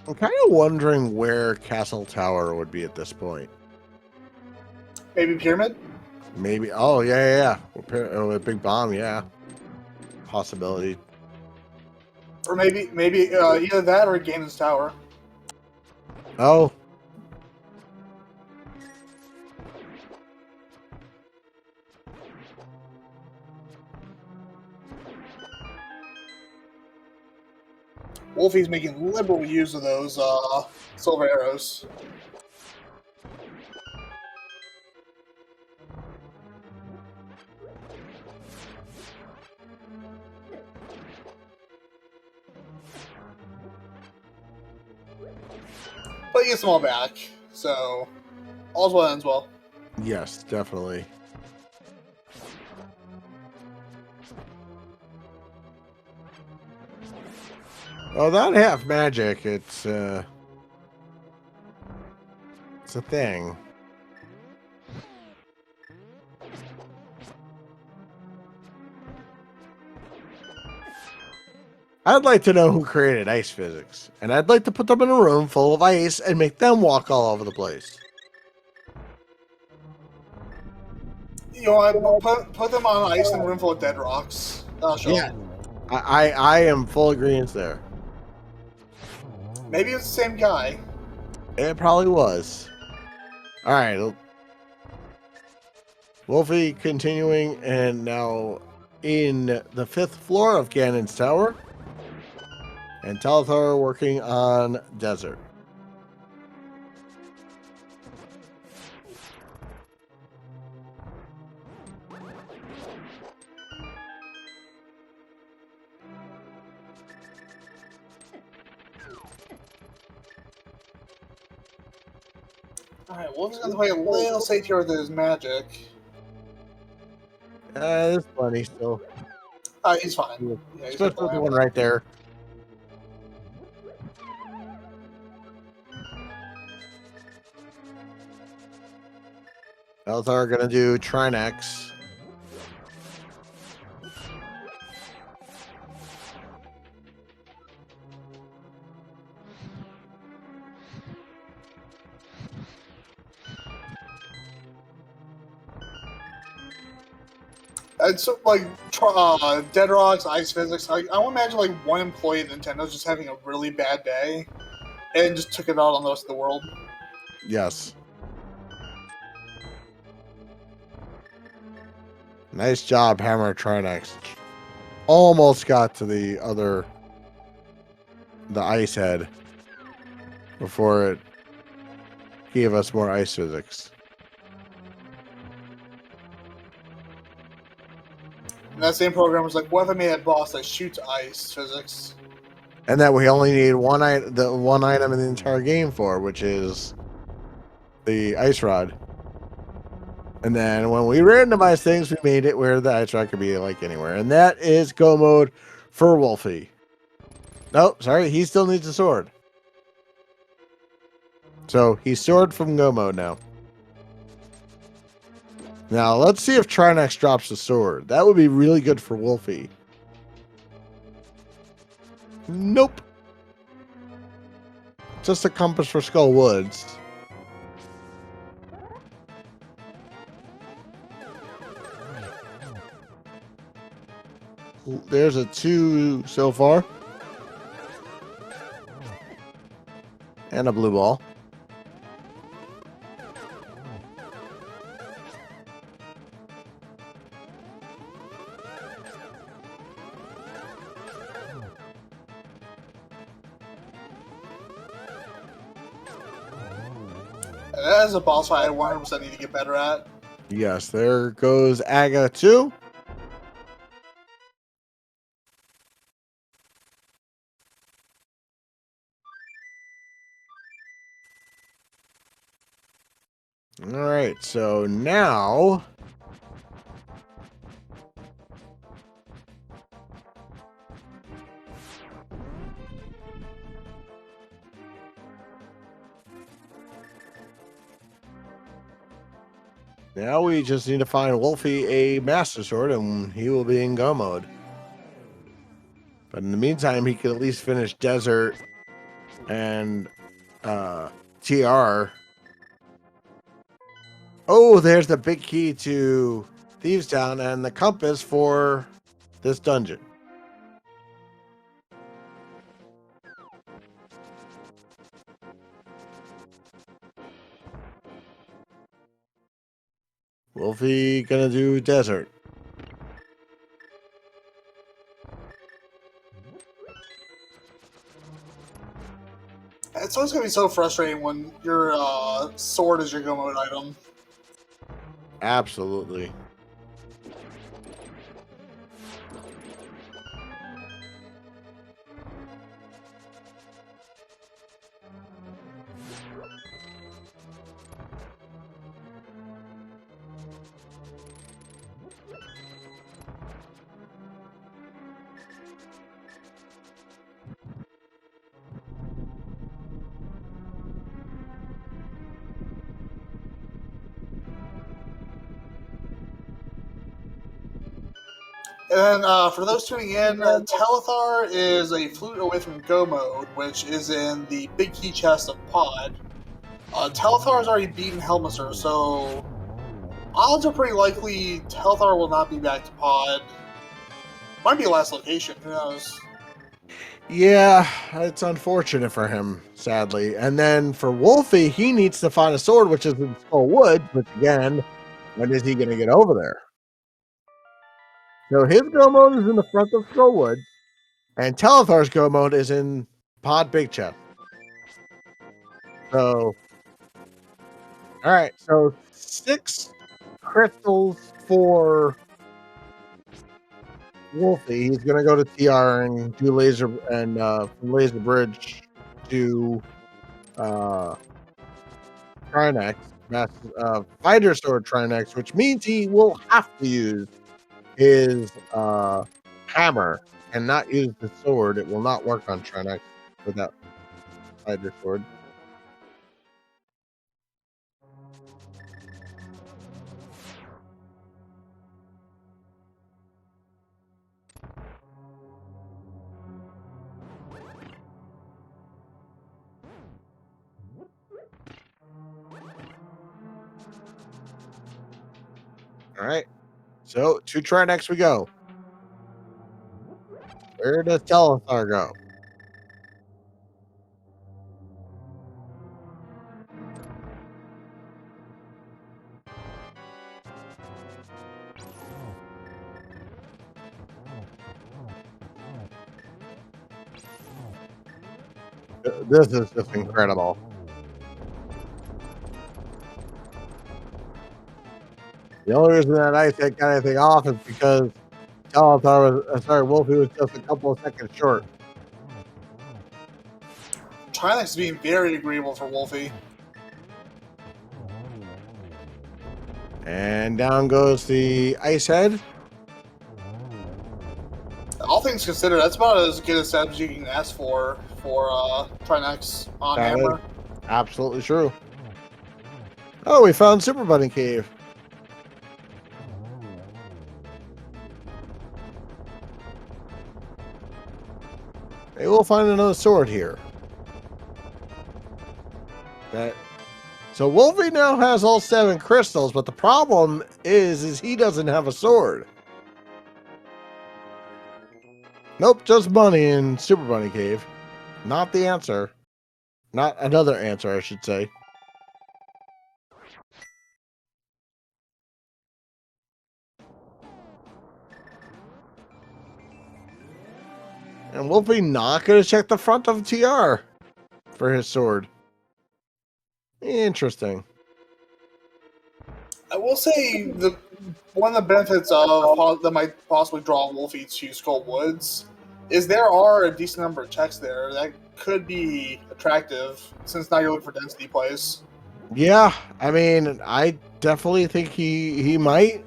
I'm kind of wondering where Castle Tower would be at this point. Maybe Pyramid? Maybe. Oh, yeah. A big bomb, yeah. Possibility. Or maybe either that or Ganon's Tower. Oh. Wolfie's making liberal use of those silver arrows. But he gets them all back, so all's well ends well. Yes, definitely. Oh, that half magic, it's a thing. I'd like to know who created ice physics, and I'd like to put them in a room full of ice and make them walk all over the place. You know what? Put them on ice in a room full of dead rocks. Yeah, I am full agreement there. Maybe it's the same guy. It probably was. All right, Wolfie continuing, and now in the 5th floor of Ganon's Tower, and Telethar working on Desert. Alright, Wolfie's gonna play a little safe here with his magic. There's plenty still. He's fine. Yeah, he's Especially with the one right there. Elthar gonna do Trinex. It's like Dead Rocks, Ice Physics. I want to imagine like one employee at Nintendo's just having a really bad day and just took it out on the rest of the world. Yes. Nice job, Hammer Trinex. Almost got to the ice head before it gave us more ice physics. And that same program was like, what if I made a boss that shoots ice physics? And that we only need the one item in the entire game for, which is the ice rod. And then when we randomized things, we made it where the ice rod could be like anywhere. And that is go mode for Wolfie. Nope, sorry, he still needs a sword. So he's sword from go mode now. Now let's see if Trinex drops the sword. That would be really good for Wolfie. Nope. Just a compass for Skull Woods. There's a 2 so far. And a blue ball. That is a boss fight I 100% need to get better at. Yes, there goes Aga 2. All right, so now we just need to find Wolfie a Master Sword, and he will be in go mode. But in the meantime, he could at least finish Desert and TR. Oh, there's the big key to Thieves Town and the compass for this dungeon. Wolfie gonna do Desert. It's always going to be so frustrating when your sword is your go mode item. Absolutely. And then for those tuning in, Telethar is a flute away from go mode, which is in the big key chest of Pod. Telethar has already beaten Helmiser, so odds are pretty likely Telethar will not be back to Pod. Might be last location, who knows? Yeah, it's unfortunate for him, sadly. And then for Wolfie, he needs to find a sword, which is in Skull Woods, which again, when is he going to get over there? So his go mode is in the front of Skull Woods, and Telethar's go mode is in Pod Big Chest. So, all right, so 6 crystals for Wolfie. He's gonna go to TR and do laser and from Laser Bridge to Trinex, Fighter Sword Trinex, which means he will have to use his hammer and not use the sword. It will not work on Trinex without Fighter Sword. All right. So to try next we go. Where does Telethar go? This is just incredible. The only reason that I take anything off is because Wolfie was just a couple of seconds short. Trinex is being very agreeable for Wolfie. And down goes the ice head. All things considered, that's about as good a set as you can ask for Trinex on That Hammer. is absolutely true. Oh, we found Super Bunny Cave. Maybe we'll find another sword here. So Wolfie now has all 7 crystals, but the problem is he doesn't have a sword. Nope, just money in Super Bunny Cave. Not the answer. Not another answer, I should say. And Wolfie not going to check the front of TR for his sword. Interesting. I will say one of the benefits of that might possibly draw Wolfie to Skull Woods is there are a decent number of checks there that could be attractive since now you're looking for density plays. Yeah, I mean, I definitely think he might.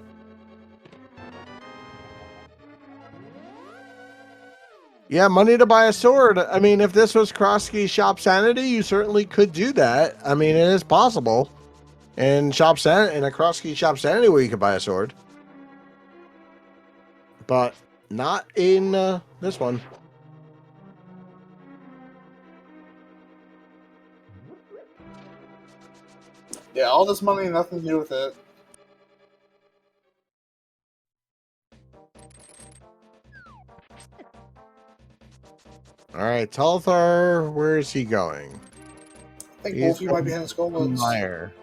Yeah, money to buy a sword. I mean, if this was Crosskeys Shop Sanity, you certainly could do that. I mean, it is possible. In a Crosskeys Shop Sanity where you could buy a sword. But not in this one. Yeah, all this money nothing to do with it. All right, Telethar, where is he going? I think Wolfie might be heading Skull Woods. Meyer.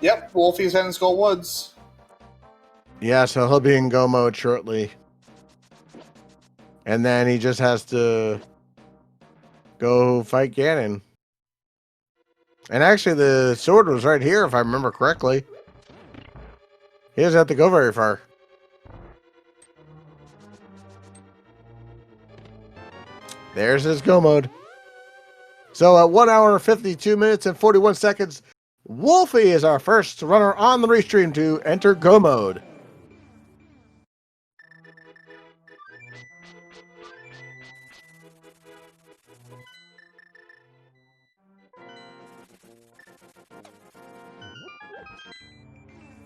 Yep, Wolfie's heading Skull Woods. Yeah, so he'll be in go mode shortly. And then he just has to go fight Ganon. And actually, the sword was right here, if I remember correctly. He doesn't have to go very far. There's his go mode. So at 1 hour, 52 minutes, and 41 seconds, Wolfie is our first runner on the restream to enter go mode.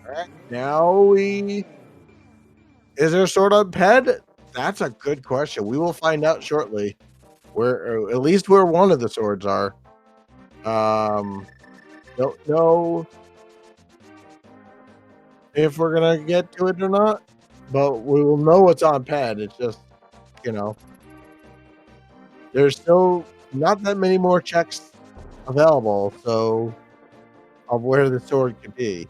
All right, now is there a sword on Ped? That's a good question. We will find out shortly. Where, at least where one of the swords are. Don't know if we're gonna get to it or not, but we will know what's on Ped. It's just, there's still not that many more checks available, so of where the sword could be.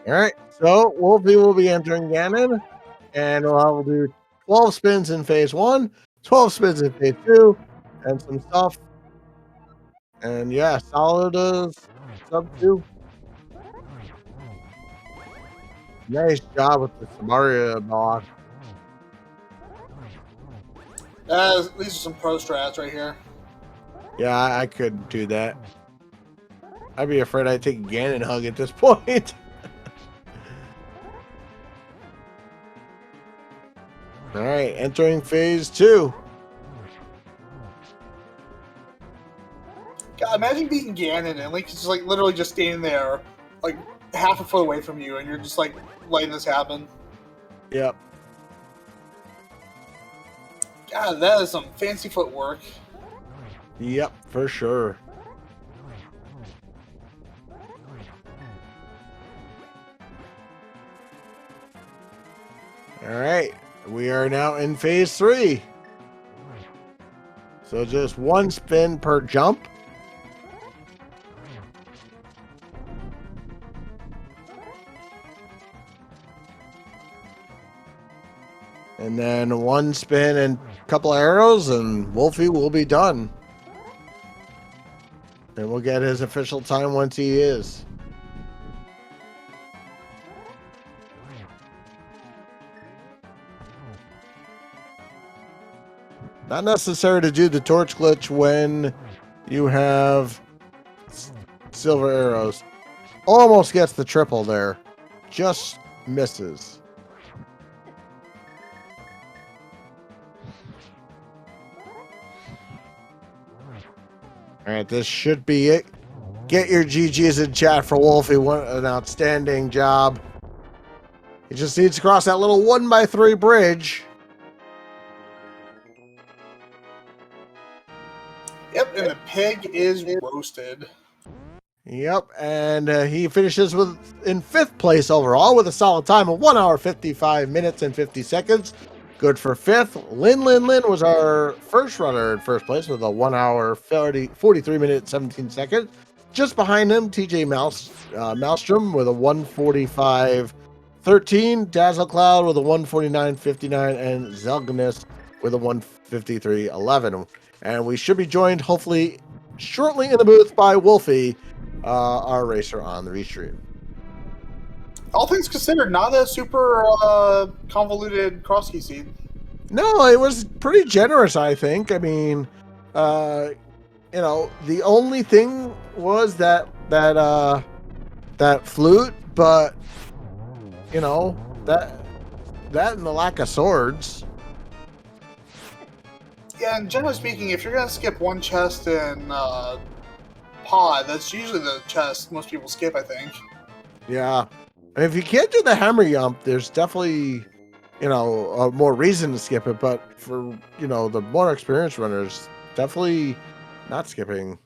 All right, so Wolfie will be entering Ganon, and we'll do 12 spins in phase 1, 12 spins in phase 2, and some stuff. And yeah, solid sub 2. Nice job with the Samaria block. These are some pro strats right here. Yeah, I couldn't do that. I'd be afraid I'd take a Ganon hug at this point. All right, entering phase 2. God, imagine being Ganon and Link's just like literally just standing there, like half a foot away from you, and you're just like letting this happen. Yep. God, that is some fancy footwork. Yep, for sure. All right, we are now in phase 3. So just one spin per jump. And then one spin and a couple arrows, and Wolfie will be done. And we'll get his official time once he is. Not necessary to do the torch glitch when you have silver arrows. Almost gets the triple there. Just misses. All right, this should be it. Get your GGs in chat for Wolfie. What an outstanding job. He just needs to cross that little 1x3 bridge. Yep, and the pig is roasted. Yep, and he finishes in 5th place overall with a solid time of 1 hour 55 minutes and 50 seconds. Good for 5th. Lin was our first runner in 1st place with a 1 hour 43 minutes 17 seconds. Just behind him, TJ Maelstrom with a 1:45:13, Dazzle Cloud with a 1:49:59, and Zelganus with a 1:53:11. And we should be joined, hopefully, shortly in the booth by Wolfie, our racer on the restream. All things considered, not a super convoluted Crosskey seed. No, it was pretty generous, I think. I mean, the only thing was that flute, but that and the lack of swords. Yeah, and generally speaking, if you're gonna skip one chest in pod, that's usually the chest most people skip, I think. Yeah, and if you can't do the hammer yump, there's definitely more reason to skip it. But for the more experienced runners, definitely not skipping.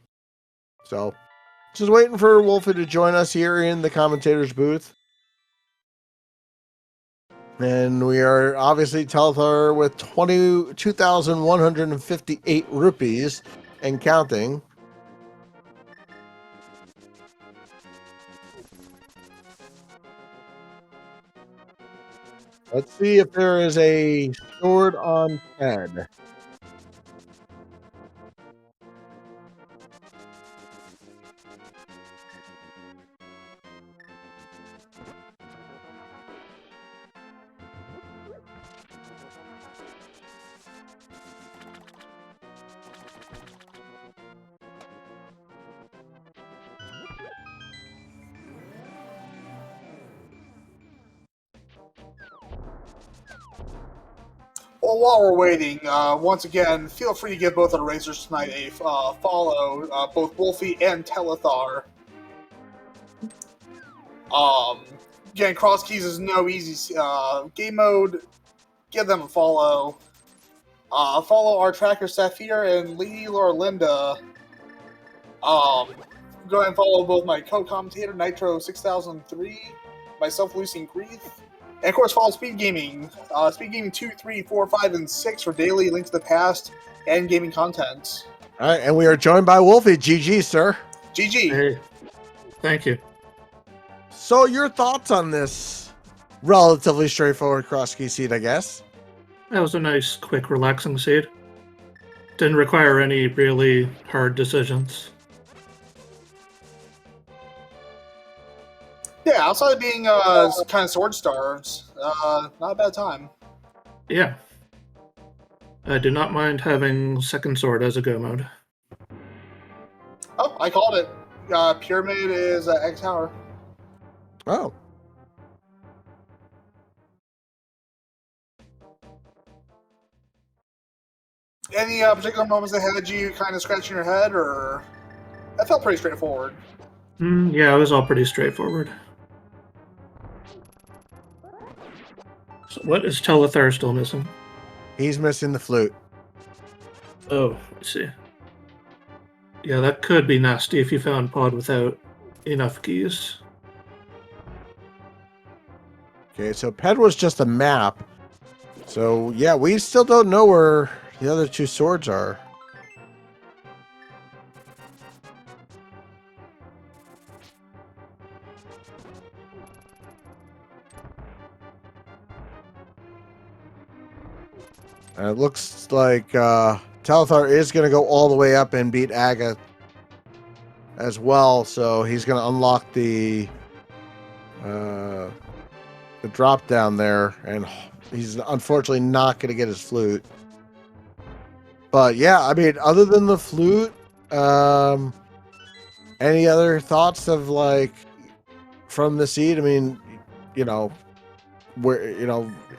So just waiting for Wolfie to join us here in the commentator's booth. And we are obviously Telethar with 22,158 rupees and counting. Let's see if there is a sword on Ted. Well, while we're waiting, once again, feel free to give both our racers tonight a follow, both Wolfie and Telethar. Again, Crosskeys is no easy game mode. Give them a follow. Follow our tracker Saphir and Lady Lorelinda. Go ahead and follow both my co-commentator Nitro 6003, myself Lucian Grief, and of course follow Speed Gaming. Speed Gaming 2, 3, 4, 5, and 6 for daily Link to the Past and gaming content. All right, and we are joined by Wolfie. GG, sir. GG. Hey, thank you. So your thoughts on this relatively straightforward Crosskey seed, I guess? That was a nice, quick, relaxing seed. Didn't require any really hard decisions. Yeah, outside of being kind of sword stars, not a bad time. Yeah. I do not mind having second sword as a go mode. Oh, I called it. Pyramid is X Tower. Oh. Any particular moments that had you kind of scratching your head, or that felt pretty straightforward? Yeah, it was all pretty straightforward. So what is Telethar still missing? He's missing the flute. Oh, I see. Yeah, that could be nasty if you found pod without enough keys. Okay, so Ped was just a map. So, yeah, we still don't know where the other two swords are. And it looks like Talthar is going to go all the way up and beat Aga as well. So he's going to unlock the drop down there. And he's unfortunately not going to get his flute. But yeah, I mean, other than the flute, any other thoughts of like from the seed? I mean, you know, where,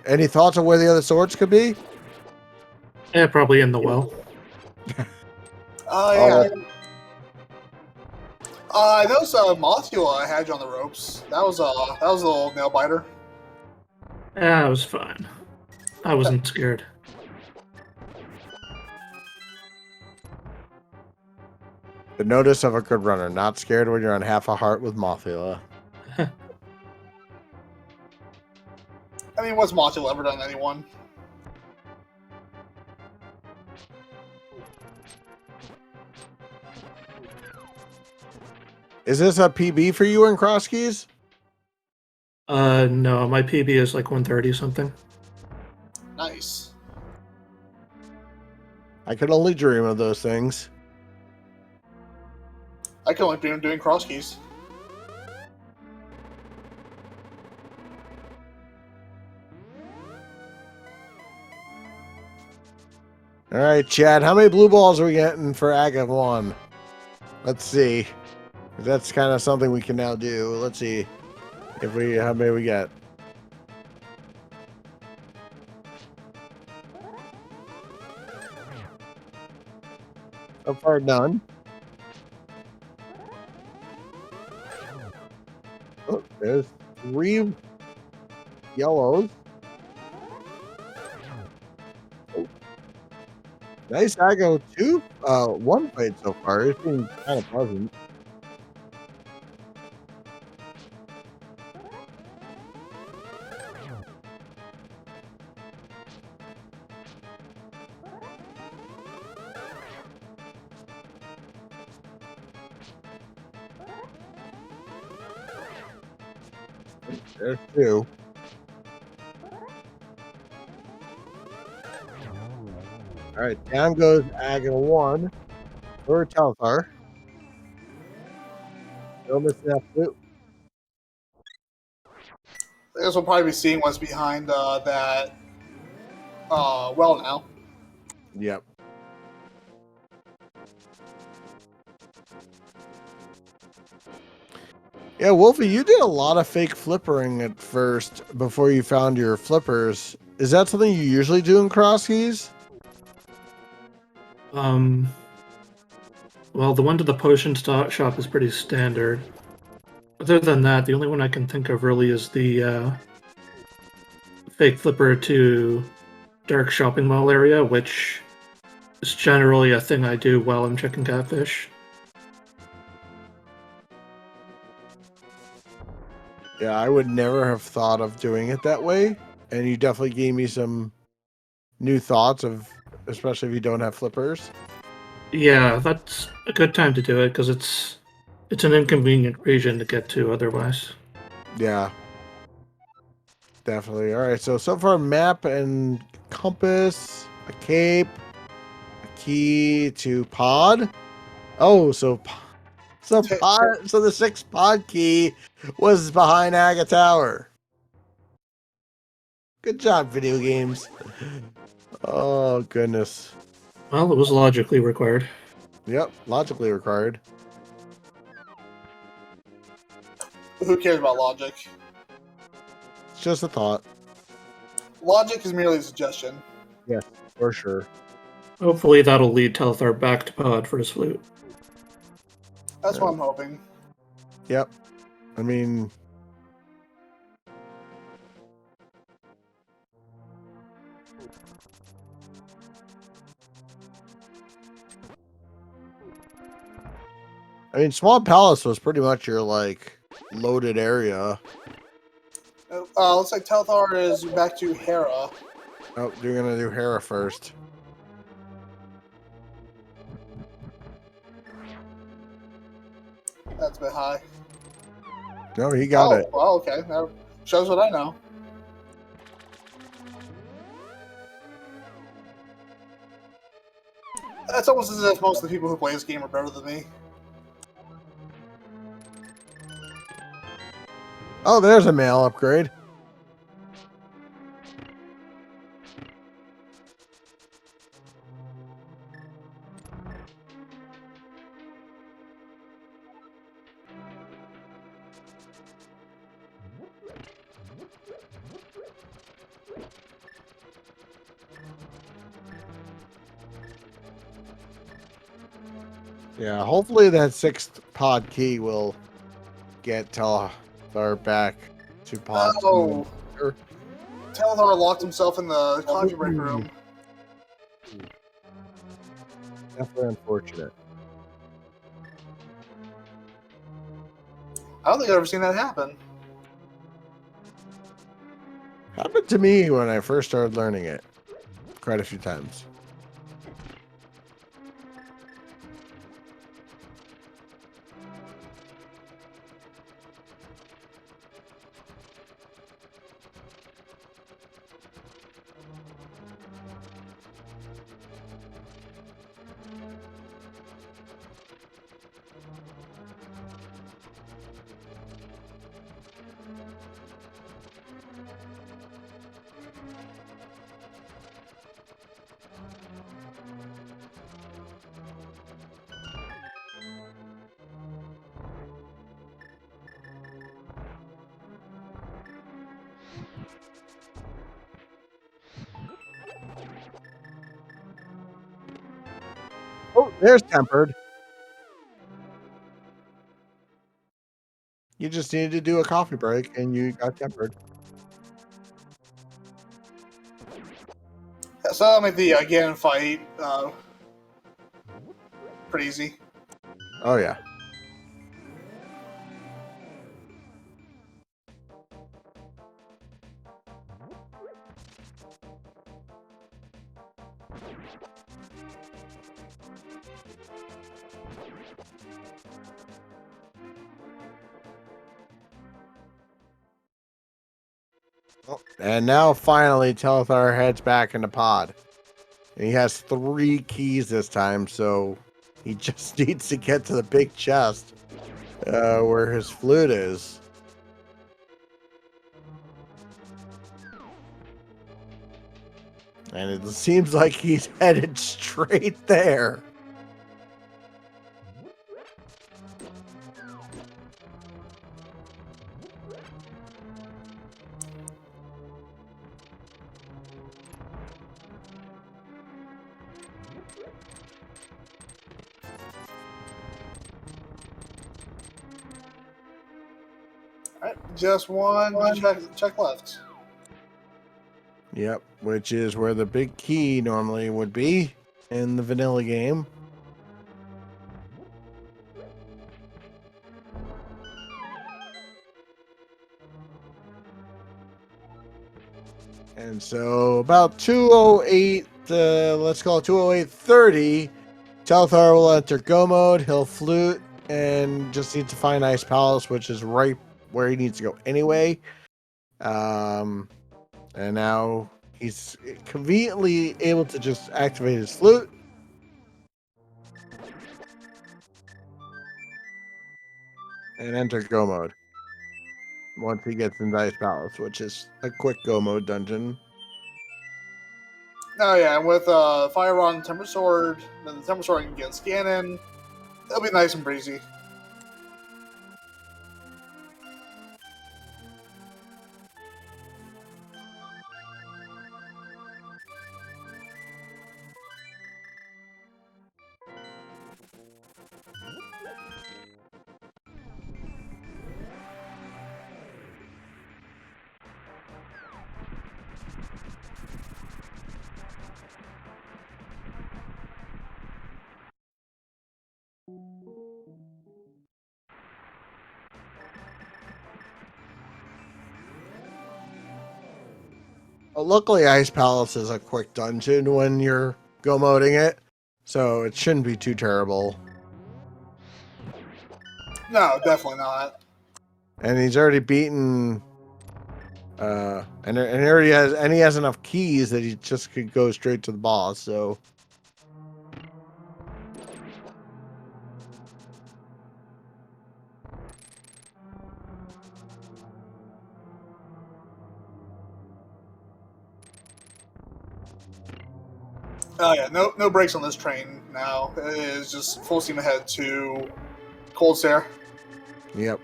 any thoughts on where the other swords could be? Yeah, probably in the well. Oh, Oh, yeah. Those Mothula I had you on the ropes. That was a little nail biter. Yeah, it was fine. I wasn't scared. the notice of a good runner: not scared when you're on half a heart with Mothula. I mean, what's Mothula ever done to anyone? Is this a PB for you in Crosskeys? No, my PB is like 130 something. Nice. I could only dream of those things. I can only dream of doing cross keys. All right, Chad, how many blue balls are we getting for Aga 1? Let's see. That's kind of something we can now do. Let's see how many we get. So far, none. Oh, there's 3 yellows. Oh. Nice Aga 2. 1 fight so far. It's been kind of pleasant. There's 2. All right, down goes Aga 1 for Telthar. Still missing that flute. I guess we'll probably be seeing what's behind that well now. Yep. Yeah, Wolfie, you did a lot of fake flippering at first before you found your flippers. Is that something you usually do in Crosskeys? Well, the one to the potion shop is pretty standard. Other than that, the only one I can think of really is the fake flipper to dark shopping mall area, which is generally a thing I do while I'm checking catfish. Yeah, I would never have thought of doing it that way. And you definitely gave me some new thoughts of, especially if you don't have flippers. Yeah, that's a good time to do it because it's an inconvenient region to get to otherwise. Yeah, definitely. All right, so far map and compass, a cape, a key to pod. Oh, so pod, so the 6th pod key was behind Aga Tower. Good job, video games. Oh goodness. Well, it was logically required. Yep, logically required. Who cares about logic? It's just a thought. Logic is merely a suggestion. Yes, for sure. Hopefully that'll lead Telthar back to pod for his flute. That's what I'm hoping. Yep. I mean, mean, Small Palace was pretty much your, like, loaded area. Looks like Telthar is back to Hera. Oh, you're gonna do Hera first. That's a bit high. No, he got it. Well, okay. That shows what I know. That's almost as if most of the people who play this game are better than me. Oh, there's a mail upgrade. Yeah, hopefully that 6th pod key will get Telthar back to pod. Oh, Telthar locked himself in the coffee break room. Definitely unfortunate. I don't think I've ever seen that happen. Happened to me when I first started learning it quite a few times. Oh, there's Tempered. You just needed to do a coffee break and you got Tempered. So that'll make the Ganon fight pretty easy. Oh, yeah. Oh, and now finally Telthar heads back into pod. And he has 3 keys this time, so he just needs to get to the big chest where his flute is. And it seems like he's headed straight there. Alright, just one check left. Yep, which is where the big key normally would be in the vanilla game. And so about 208, let's call it 208.30, Telthar will enter go mode, he'll flute, and just needs to find Ice Palace, which is right where he needs to go anyway. And now he's conveniently able to just activate his flute. And enter go mode. Once he gets into Ice Palace, which is a quick go mode dungeon. Oh yeah, and with Fire Rod and Temper Sword, then the Temper Sword against Ganon, it'll be nice and breezy. Well, luckily, Ice Palace is a quick dungeon when you're go moding it, so it shouldn't be too terrible. No, definitely not. And he's already beaten, and he already has enough keys that he just could go straight to the boss. So. Oh yeah, no brakes on this train now. It is just full steam ahead to Cold Stare. Yep.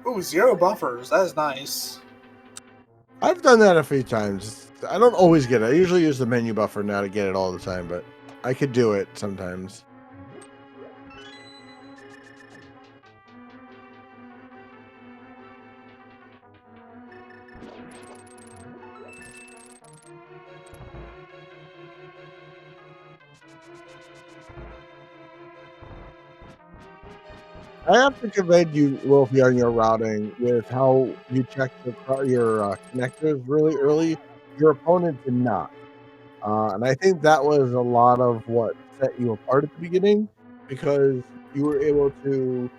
Ooh, 0 buffers. That is nice. I've done that a few times. I don't always get it. I usually use the menu buffer now to get it all the time, but I could do it sometimes. I have to commend you, Wolfie, on your routing with how you check your connectors really early. Your opponent did not. And I think that was a lot of what set you apart at the beginning because you were able to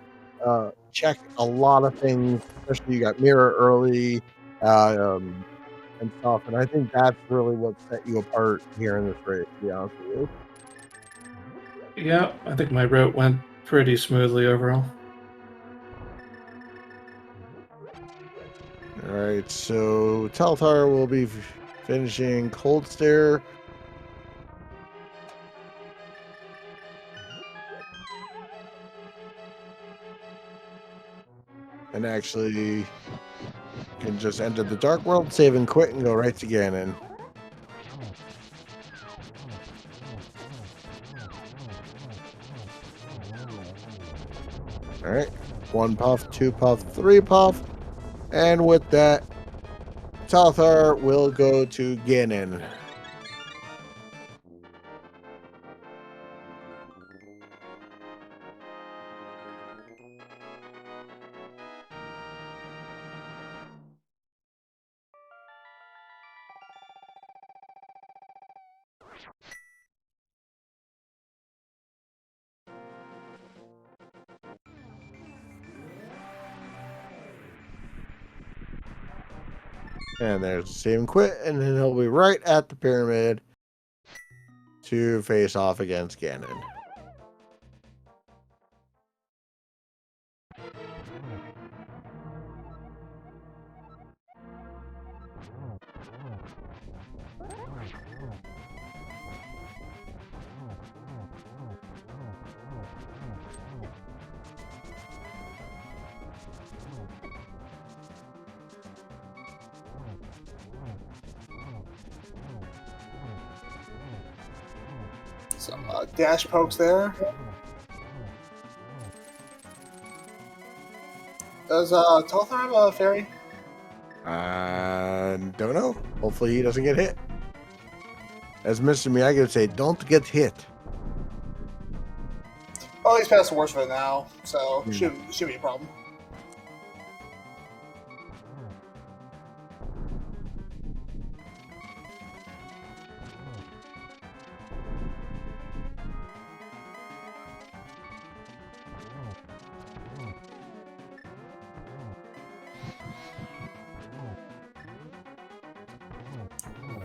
check a lot of things, especially you got mirror early and stuff. And I think that's really what set you apart here in this race, to be honest with you. Yeah, I think my route went pretty smoothly overall. All right, so Teltar will be finishing Cold Stare. And actually can just enter the Dark World, save and quit, and go right to Ganon. All right, 1 puff, 2 puff, 3 puff. And with that, Telthar will go to Ganon. And there's save and quit, and then he'll be right at the pyramid to face off against Ganon. Some dash pokes there. Does Telthar have a fairy? Don't know. Hopefully he doesn't get hit. As Mr. Miyagi would say, don't get hit. Well, he's past the worst of it now, so shouldn't be a problem.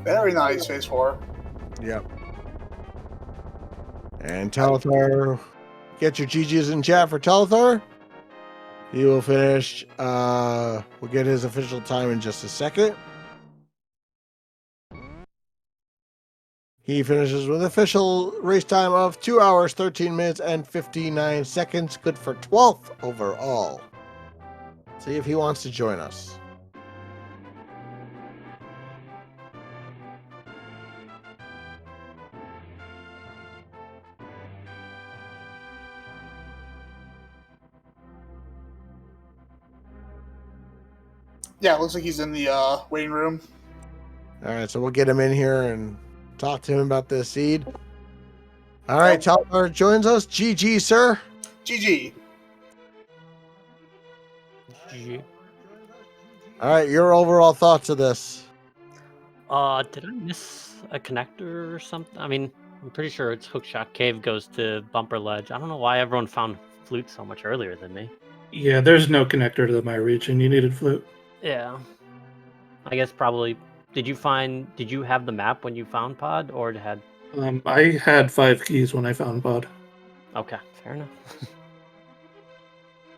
Very nice, phase 4. Yep. And Telethar, get your GGs in chat for Telethar. He will finish. We'll get his official time in just a second. He finishes with official race time of 2 hours, 13 minutes, and 59 seconds. Good for 12th overall. See if he wants to join us. Yeah, it looks like he's in the waiting room. All right, so we'll get him in here and talk to him about this seed. All right, Telethar joins us. GG, sir. GG. GG. All right, your overall thoughts of this? Did I miss a connector or something? I mean, I'm pretty sure it's Hookshot Cave goes to Bumper Ledge. I don't know why everyone found Flute so much earlier than me. Yeah, there's no connector to my region. You needed Flute. Yeah. I guess probably. Did you have the map when you found Pod, or had? I had 5 keys when I found Pod. Okay, fair enough.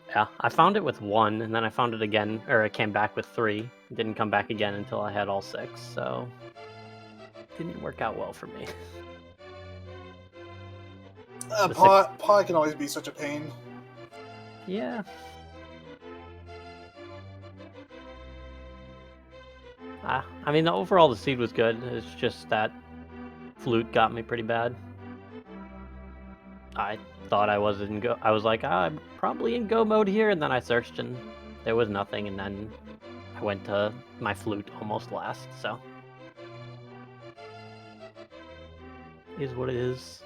Yeah, I found it with 1, and then I found it again, or it came back with 3. It didn't come back again until I had all 6, so it didn't work out well for me. Pod can always be such a pain. Yeah. I mean, overall the seed was good. It's just that Flute got me pretty bad. I thought I was in go. I was like, I'm probably in go mode here, and then I searched and there was nothing, and then I went to my Flute almost last. So is what it is.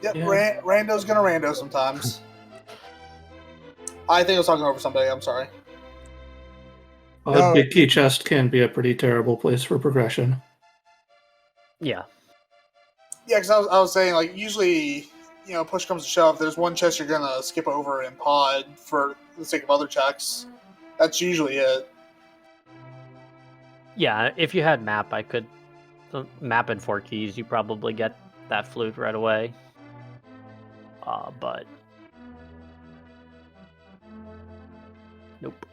Yep, Yeah. Rando's gonna rando sometimes. I think I was talking over somebody. I'm sorry. A big key chest can be a pretty terrible place for progression. Yeah. Yeah, because I was saying, like, usually, push comes to shove, there's one chest you're gonna skip over in Pod for the sake of other checks. That's usually it. Yeah, if you had map, the map and 4 keys, you probably get that Flute right away. But nope.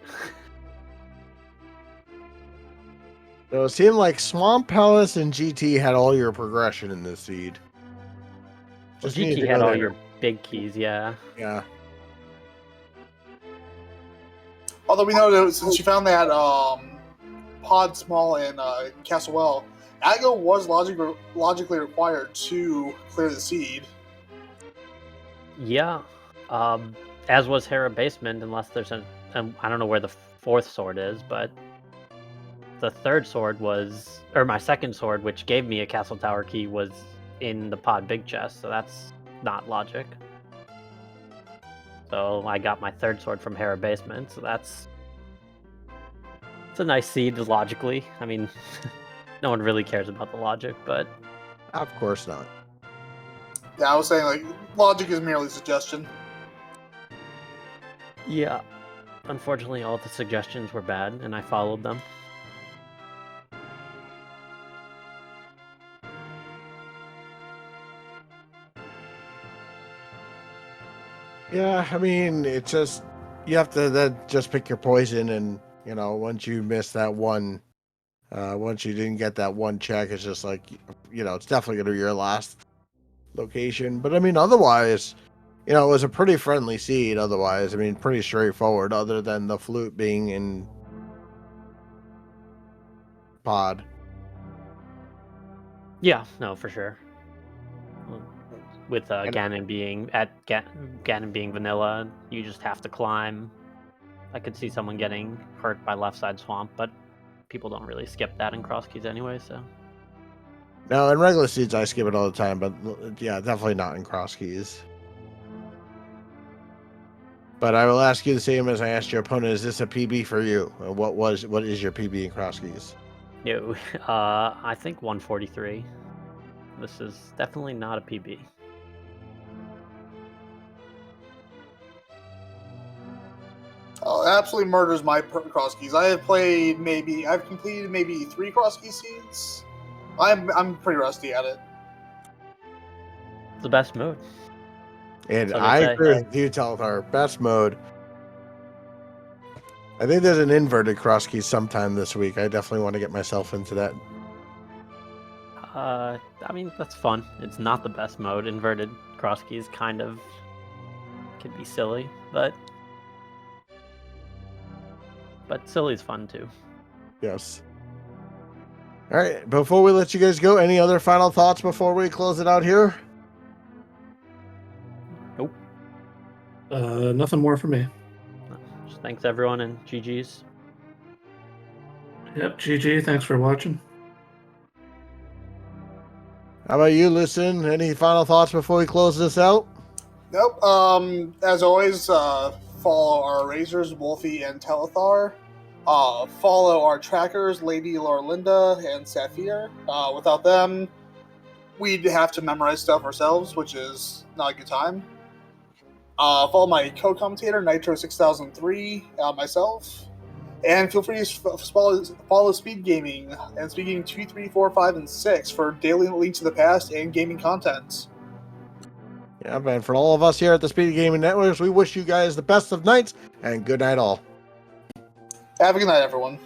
So it seemed like Swamp Palace and GT had all your progression in this seed. Just GT had all your big keys, yeah. Yeah. Although we know that since you found that Pod Small in Castle Well, Aggo was logically required to clear the seed. Yeah. As was Hera Basement, unless there's I don't know where the 4th sword is, but the 3rd sword was, or my 2nd sword, which gave me a Castle Tower key, was in the Pod Big Chest, so that's not logic. So I got my 3rd sword from Hera Basement, so it's a nice seed logically. I mean, no one really cares about the logic, but of course not. Yeah, I was saying, like, logic is merely suggestion. Yeah. Unfortunately, all the suggestions were bad, and I followed them. Yeah, I mean, it's just, you have to then just pick your poison, and, once you miss that one, once you didn't get that one check, it's just like, it's definitely going to be your last location. But I mean, otherwise, it was a pretty friendly seed. Otherwise, I mean, pretty straightforward, other than the Flute being in Pod. Yeah, no, for sure. With Ganon being Ganon being vanilla, you just have to climb. I could see someone getting hurt by left side swamp, but people don't really skip that in Crosskeys anyway, so. No, in regular seeds I skip it all the time, but yeah, definitely not in Crosskeys. But I will ask you the same as I asked your opponent: is this a PB for you? What is your PB in Crosskeys? No, I think 143. This is definitely not a PB. Oh, it absolutely murders my Crosskeys. I've completed maybe 3 Crosskey seeds. I'm pretty rusty at it. The best mode. And So I agree with you, Telthar. Best mode. I think there's an inverted Crosskeys sometime this week. I definitely want to get myself into that. I mean, that's fun. It's not the best mode. Inverted Crosskeys kind of can be silly, but silly's fun too. Yes. All right. Before we let you guys go, any other final thoughts before we close it out here? Nope. Nothing more for me. Just thanks everyone, and GG's. Yep, GG. Thanks for watching. How about you, Listen? Any final thoughts before we close this out? Nope. As always, follow our Razors, Wolfie, and Telethar. Follow our trackers, Lady Lorlinda and Saphir. Without them, we'd have to memorize stuff ourselves, which is not a good time. Follow my co-commentator, Nitro6003, myself. And feel free to follow Speed Gaming and Speed Gaming 2, 3, 4, 5, and 6 for daily links to the past and gaming content. Yeah, man. For all of us here at the Speed Gaming Networks, we wish you guys the best of nights and good night all. Have a good night, everyone.